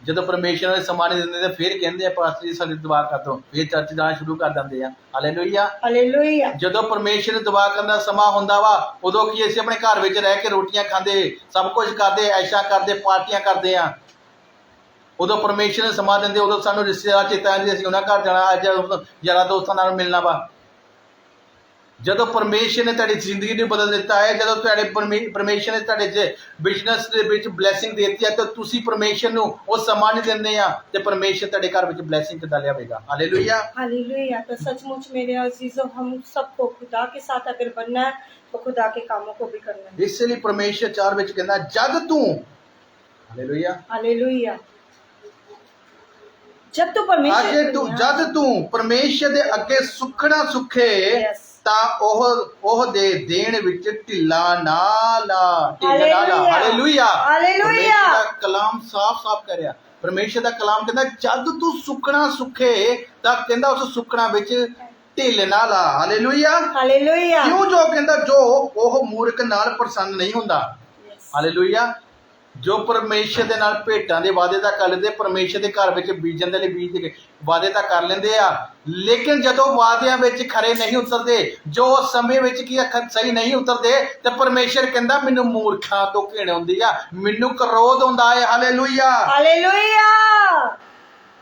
ਜਦੋਂ ਪਰਮੇਸ਼ਰ ਨੇ ਸਮਾਂ ਨਹੀਂ ਦਿੰਦੇ, ਫਿਰ ਕਹਿੰਦੇ ਆ ਪਾਸਟਰ ਜੀ ਸਾਡੀ ਦੁਆ ਕਰ ਦਿਓ, ਫਿਰ ਚਰਚ ਜਾਣਾ ਸ਼ੁਰੂ ਕਰ ਦਿੰਦੇ ਆ। ਹਾਲੇਲੂਇਆ। ਹਾਲੇਲੂਇਆ। ਜਦੋਂ ਪਰਮੇਸ਼ਰ ਨੂੰ ਦੁਆ ਕਰਨ ਦਾ ਸਮਾਂ ਹੁੰਦਾ ਵਾ, ਉਦੋਂ ਕੀ ਅਸੀਂ ਆਪਣੇ ਘਰ ਵਿੱਚ ਰਹਿ ਕੇ ਰੋਟੀਆਂ ਖਾਂਦੇ, ਸਭ ਕੁਝ ਕਰਦੇ, ਐਸ਼ਾ ਕਰਦੇ, ਪਾਰਟੀਆਂ ਕਰਦੇ ਆ। ਉਦੋਂ ਪਰਮੇਸ਼ਰ ਨੇ ਸਮਾਂ ਦਿੰਦੇ, ਉਦੋਂ ਸਾਨੂੰ ਰਿਸ਼ਤੇਦਾਰ ਚੇਤਾ ਆਉਂਦੇ, ਅਸੀਂ ਉਹਨਾਂ ਘਰ ਜਾਣਾ, ਅੱਜ ਯਾਰਾਂ ਦੋਸਤਾਂ ਨਾਲ ਮਿਲਣਾ ਵਾ। ਜਦੋਂ ਪਰਮੇਸ਼ਰ ਨੇ ਤੁਹਾਡੀ ਜ਼ਿੰਦਗੀ ਨੂੰ ਬਦਲ ਦਿੱਤਾ ਹੈ, ਜਦੋਂ ਤੁਹਾਡੇ ਪਰਮੇਸ਼ਰ ਨੇ ਤੁਹਾਡੇ ਬਿਜ਼ਨਸ ਦੇ ਵਿੱਚ ਬਲੈਸਿੰਗ ਦੇ ਦਿੱਤੀ ਹੈ, ਤਾਂ ਤੁਸੀਂ ਪਰਮੇਸ਼ਰ ਨੂੰ ਉਹ ਸਮਾਂ ਨਹੀਂ ਦਿੰਦੇ ਆ, ਤੇ ਪਰਮੇਸ਼ਰ ਤੁਹਾਡੇ ਘਰ ਵਿੱਚ ਬਲੈਸਿੰਗ ਕਿੱਦਾਂ ਲਿਆਵੇਗਾ। हालेलुया। हालेलुया। तो सचमुच मेरे अजीजों, हम सबको खुदा के साथ अगर बनना है तो खुदा के कामों को भी करना है। इसलिए परमेश्वर 4 ਵਿੱਚ ਕਹਿੰਦਾ ਜਦ ਤੂੰ हालेलुया। हालेलुया। जब तू परमेश्वर ਦੇ ਅੱਗੇ ਸੁਖਣਾ ਸੁਖੇ, ਤਾਂ ਉਹ ਦੇ ਦੇਣ ਵਿੱਚ ਢਿੱਲਾ ਨਾ ਲਾ। ਹਾਲੇਲੂਇਆ। ਹਾਲੇਲੂਇਆ। ਦਾ ਕਲਾਮ ਸਾਫ਼-ਸਾਫ਼ ਕਰ ਰਿਹਾ। ਪਰਮੇਸ਼ਰ ਦਾ ਕਲਾਮ ਕਹਿੰਦਾ ਜਦ ਤੂੰ ਸੁੱਕਣਾ ਸੁੱਖੇ ਤਾਂ ਕਹਿੰਦਾ ਉਸ ਸੁੱਕਣਾ ਵਿੱਚ ਢਿੱਲ ਨਾ ਲਾ। Hallelujah, hallelujah. ਕਿਉਂ? ਜੋ ਕਹਿੰਦਾ ਜੋ ਉਹ ਮੂਰਖ ਨਾਲ ਪ੍ਰਸੰਨ ਨਹੀਂ ਹੁੰਦਾ। ਹਾਲੇਲੂਇਆ। ਜੋ ਪਰਮੇਸ਼ਰ ਦੇ ਨਾਲ ਭੇਟਾਂ ਦੇ ਵਾਅਦੇ ਤਾਂ ਕਰ ਲੈਂਦੇ, ਪਰਮੇਸ਼ਰ ਦੇ ਘਰ ਵਿੱਚ ਬੀਜਣ ਦੇ ਲਈ ਬੀਜ ਦੇ ਵਾਅਦੇ ਤਾਂ ਕਰ ਲੈਂਦੇ ਆ, ਲੇਕਿਨ ਜਦੋਂ ਵਾਅਦਿਆਂ ਵਿੱਚ ਖਰੇ ਨਹੀਂ ਉਤਰਦੇ, ਜੋ ਸਮੇਂ ਵਿੱਚ ਕੀ ਸਹੀ ਨਹੀਂ ਉਤਰਦੇ, ਤੇ ਪਰਮੇਸ਼ਰ ਕਹਿੰਦਾ ਮੈਨੂੰ ਮੂਰਖਾਂ ਤੋਂ ਘਿਣ ਆਉਂਦੀ ਆ, ਮੈਨੂੰ ਕਰੋਧ ਆਉਂਦਾ ਹੈ। Hallelujah, hallelujah.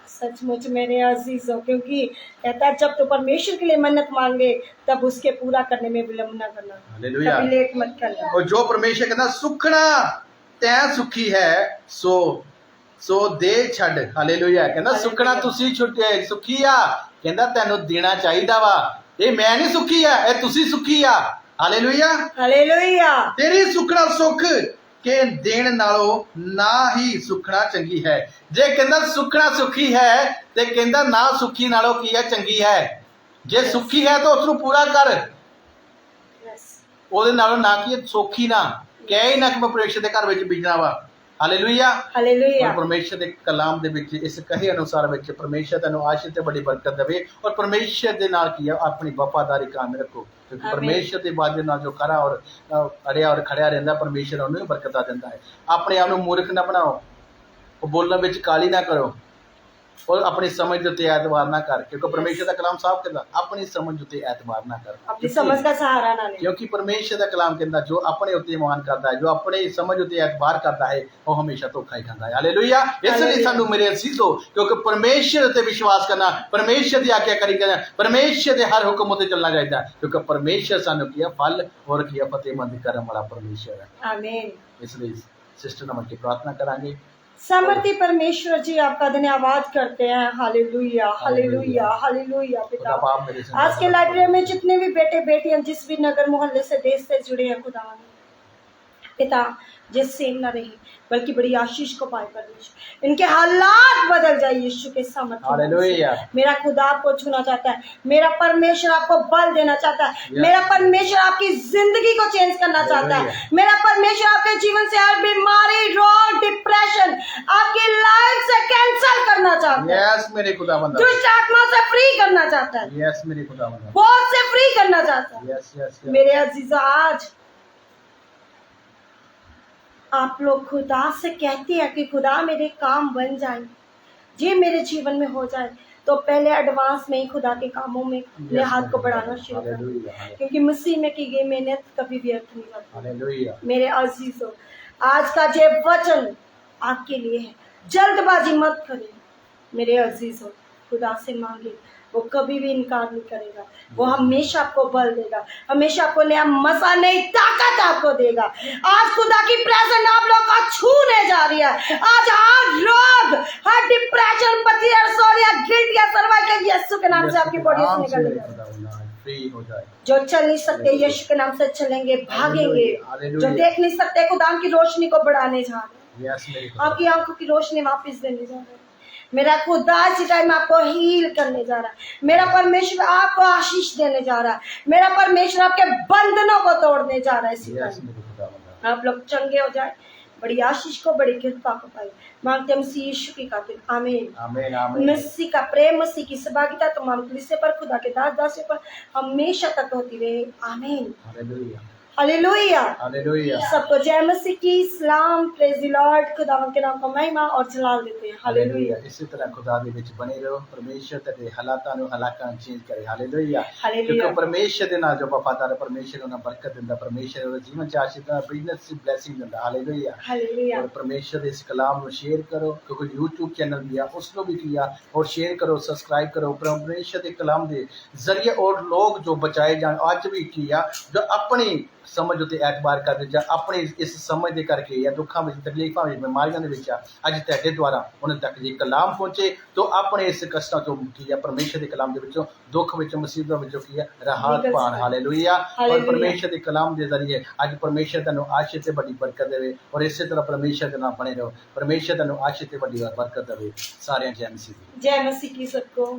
सचमुच मेरे अजीजों, क्योंकि कहता है जब तो परमेश्वर के लिए मन्नत मांगे तब उसके पूरा करने में विलंब न करना, हालेलुया। कभी लेट मत करना। और जो परमेश्वर कहता सुखना तै सुखी है सो दे छड़। हालेलुया। कहता सुखना तुसी छुट्टे सुखी आ, कहता तेनू देना चाहिदा वा, ये मैं नहीं सुखी है, ये तुसी सुखी आ। Hallelujah, hallelujah. तेरी सुखना सुख के देण नालों ना ही सुखना चंगी है। जे कहता सुखना सुखी है ते कहता ना सुखी नालों की है चंगी है। जे सुखी है तो उसनू पूरा कर, ਉਹਦੇ ਨਾਲੋਂ ਨਾ ਕੀ ਸੌਖੀ ਨਾ ਕਹਿ ਹੀ ਨਾ ਕਿ ਮੈਂ ਪਰਮੇਸ਼ਰ ਦੇ ਘਰ ਵਿੱਚ ਬੀਜਣਾ ਵਾ। Hallelujah, hallelujah. ਪਰਮੇਸ਼ਰ ਦੇ ਕਲਾਮ ਦੇ ਵਿੱਚ ਇਸ ਕਹੇ ਅਨੁਸਾਰ ਵਿੱਚ ਪਰਮੇਸ਼ਰ ਤੈਨੂੰ ਆਸ਼ੀਸ਼ ਤੇ ਬੜੀ ਬਰਕਤ ਦੇਵੇ, ਔਰ ਪਰਮੇਸ਼ਰ ਦੇ ਨਾਲ ਕੀ ਆ ਆਪਣੀ ਵਫਾਦਾਰੀ ਕਾਇਮ ਰੱਖੋ, ਕਿਉਂਕਿ ਪਰਮੇਸ਼ਰ ਦੇ ਵਾਅਦੇ ਨਾਲ ਜੋ ਖਰਾ ਔਰ ਅੜਿਆ ਔਰ ਖੜਿਆ ਰਹਿੰਦਾ, ਪਰਮੇਸ਼ਰ ਉਹਨੂੰ ਵੀ ਬਰਕਤਾਂ ਦਿੰਦਾ ਹੈ। ਆਪਣੇ ਆਪ ਨੂੰ ਮੂਰਖ ਨਾ ਬਣਾਓ, ਉਹ ਬੋਲਣ ਵਿੱਚ ਕਾਲੀ ਨਾ ਕਰੋ, और अपनी समझ के उत्ते एतबार ना कर, क्योंकि परमेश्वर का कलाम साफ कहता अपनी समझ उत्ते एतबार ना कर, अपनी समझ का सहारा ना ले, क्योंकि परमेश्वर का कलाम कहता जो अपने उत्ते ईमान करता है, जो अपने समझ उत्ते एतबार करता है, वो हमेशा धोखा ही खाता है। हालेलुया। इसलिए सानू मेरे अजीजों, क्योंकि परमेश्वर उत्ते विश्वास करना, परमेश्वर की आज्ञाकारी करना, परमेश्वर के हर हुक्म उत्ते चलना चाहिए, क्योंकि परमेश्वर सानू किया फल और किया फतेहमंद करने वाला परमेश्वर है। आमीन। इसलिए सिस्टर नमन की प्रार्थना करांगे। समर्थी परमेश्वर जी आपका धन्यवाद करते हैं। हालेलुया, हालेलुया, हालेलुया। पिता, आज के लाइब्रेरी में जितने भी बेटे बेटियां जिस भी नगर मोहल्ले से देश से जुड़े हैं, खुदा पिता जिस सेम न रही बल्कि बड़ी आशीष को पाए परमेश्वर, इनके हालात बदल जाए यीशु के सामर्थ्य। मेरा खुदा आपको छूना चाहता है, मेरा परमेश्वर आपको बल देना चाहता है, मेरा परमेश्वर आपकी जिंदगी को चेंज करना चाहता है, मेरा परमेश्वर आपके जीवन से हर बीमारी, रोग, डिप्रेशन आपकी लाइफ से कैंसिल करना चाहता है। यस मेरे खुदावंद, दुष्ट आत्मा से फ्री करना चाहता है। यस मेरे खुदावंद, बहुत से फ्री करना चाहता है। यस यस मेरे अजीजा, आज आप लोग खुदा से कहते हैं कि खुदा मेरे काम बन जाए, ये मेरे जीवन में हो जाए, तो पहले एडवांस में ही खुदा के कामों में अपने हाथ को बढ़ाना शुरू करें, क्योंकि मसीह में की गई मेहनत कभी व्यर्थ नहीं होती। मेरे अजीजों, आज का ये वचन आपके लिए है, जल्दबाजी मत करें। मेरे अजीजों, खुदा से मांगे, वो कभी भी इनकार नहीं करेगा, वो हमेशा आपको बल देगा, हमेशा आपको नया मसा, नई ताकत आपको देगा। आज खुदा की प्रेजेंस आप लोग का छूने जा रही है। आज हर रोग, हर डिप्रेशन, पथरिया, गिल्ट या सर्वाइकल यीशु के नाम से आपकी बॉडी से निकल जाए। जो चल नहीं सकते यीशु के नाम से चलेंगे, भागेंगे। जो देख नहीं सकते खुदा की रोशनी को बढ़ाने जा रहे हैं, आपकी आंखों की रोशनी वापस देने जा रहे हैं। मेरा खुदा इसी टाइम आपको हील करने जा रहा है, मेरा परमेश्वर आपको आशीष देने जा रहा है, मेरा परमेश्वर आपके बंधनों को तोड़ने जा रहा है। इसी टाइम आप लोग चंगे हो जाए, बड़ी आशीष को, बड़ी कृपा को पाए। मांगते हम मसीह यीशु की खातिर, आमीन आमीन आमीन। मसीह का प्रेम, मसीह की सहभागिता तमाम कलीसिया पर, खुदा के दास दासियों पर हमेशा तक होती रहे। आमीन। Hallelujah, hallelujah. सबको जय मसीह की, सलाम, प्रेज द लॉर्ड। खुदावंद के नाम को महिमा और जलाल देते हैं। हालेलुया। इसी तरह खुदा ਦੇ ਵਿੱਚ ਬਣੇ ਰਹੋ, ਪਰਮੇਸ਼ਰ ਤੇ ਹਾਲਾਤਾਂ ਨੂੰ ਚੇਂਜ ਕਰੇ। ਹਾਲੇਲੂਇਆ। ਕਿਉਂਕਿ ਪਰਮੇਸ਼ਰ ਦੇ ਨਾਲ ਜੋ ਵਫਾਦਾਰ ਹੈ, ਪਰਮੇਸ਼ਰ ਉਹਨਾਂ ਬਰਕਤ ਦਿੰਦਾ, ਪਰਮੇਸ਼ਰ ਉਹਦੇ ਜੀਵਨ ਚ ਆਸ਼ੀਰਵਾਦ ਦਾ ਬਿਜ਼ਨਸ ਦੀ ਬਲੇਸਿੰਗ ਦਿੰਦਾ। Hallelujah, hallelujah. और परमेश्वर ਦੇ ਇਸ ਕਲਾਮ ਨੂੰ ਸ਼ੇਅਰ ਕਰੋ, ਕਿਉਂਕਿ YouTube ਚੈਨਲ ਵੀ ਆ, ਉਸ ਨੂੰ ਵੀ ਕੀਆ और ਸ਼ੇਅਰ ਕਰੋ, ਸਬਸਕ੍ਰਾਈਬ ਕਰੋ। ਪਰਮੇਸ਼ਰ ਦੇ ਕਲਾਮ ਦੇ ਜ਼ਰੀਏ और ਲੋਕ ਜੋ ਬਚਾਏ ਜਾਣ, ਅੱਜ ਵੀ ਕੀਆ ਜੋ ਆਪਣੀ समझ उत्ते एतबार करते जा अपने इस समझ दे करके या दुखों में, तकलीफों में, बीमारियों के विच अज तुहाडे द्वारा उन्हें तक जे कलाम पहुंचे, तो अपने इस कष्टां तो की है परमेश्वर के कलाम दे विचों, दुख विचों, मुसीबतों विचों की है राहत पाण। हालेलुया। और परमेश्वर के कलाम के जरिए अज परमेश्वर तुहानूं आशीष ते बड़ी बरकत देवे, और इस तरह परमेश्वर दे नाल बने रहो। परमेश्वर तुहानूं आशीष ते बड़ी बरकत देवे। सारियां जय मसीह, जय मसीह की सबको।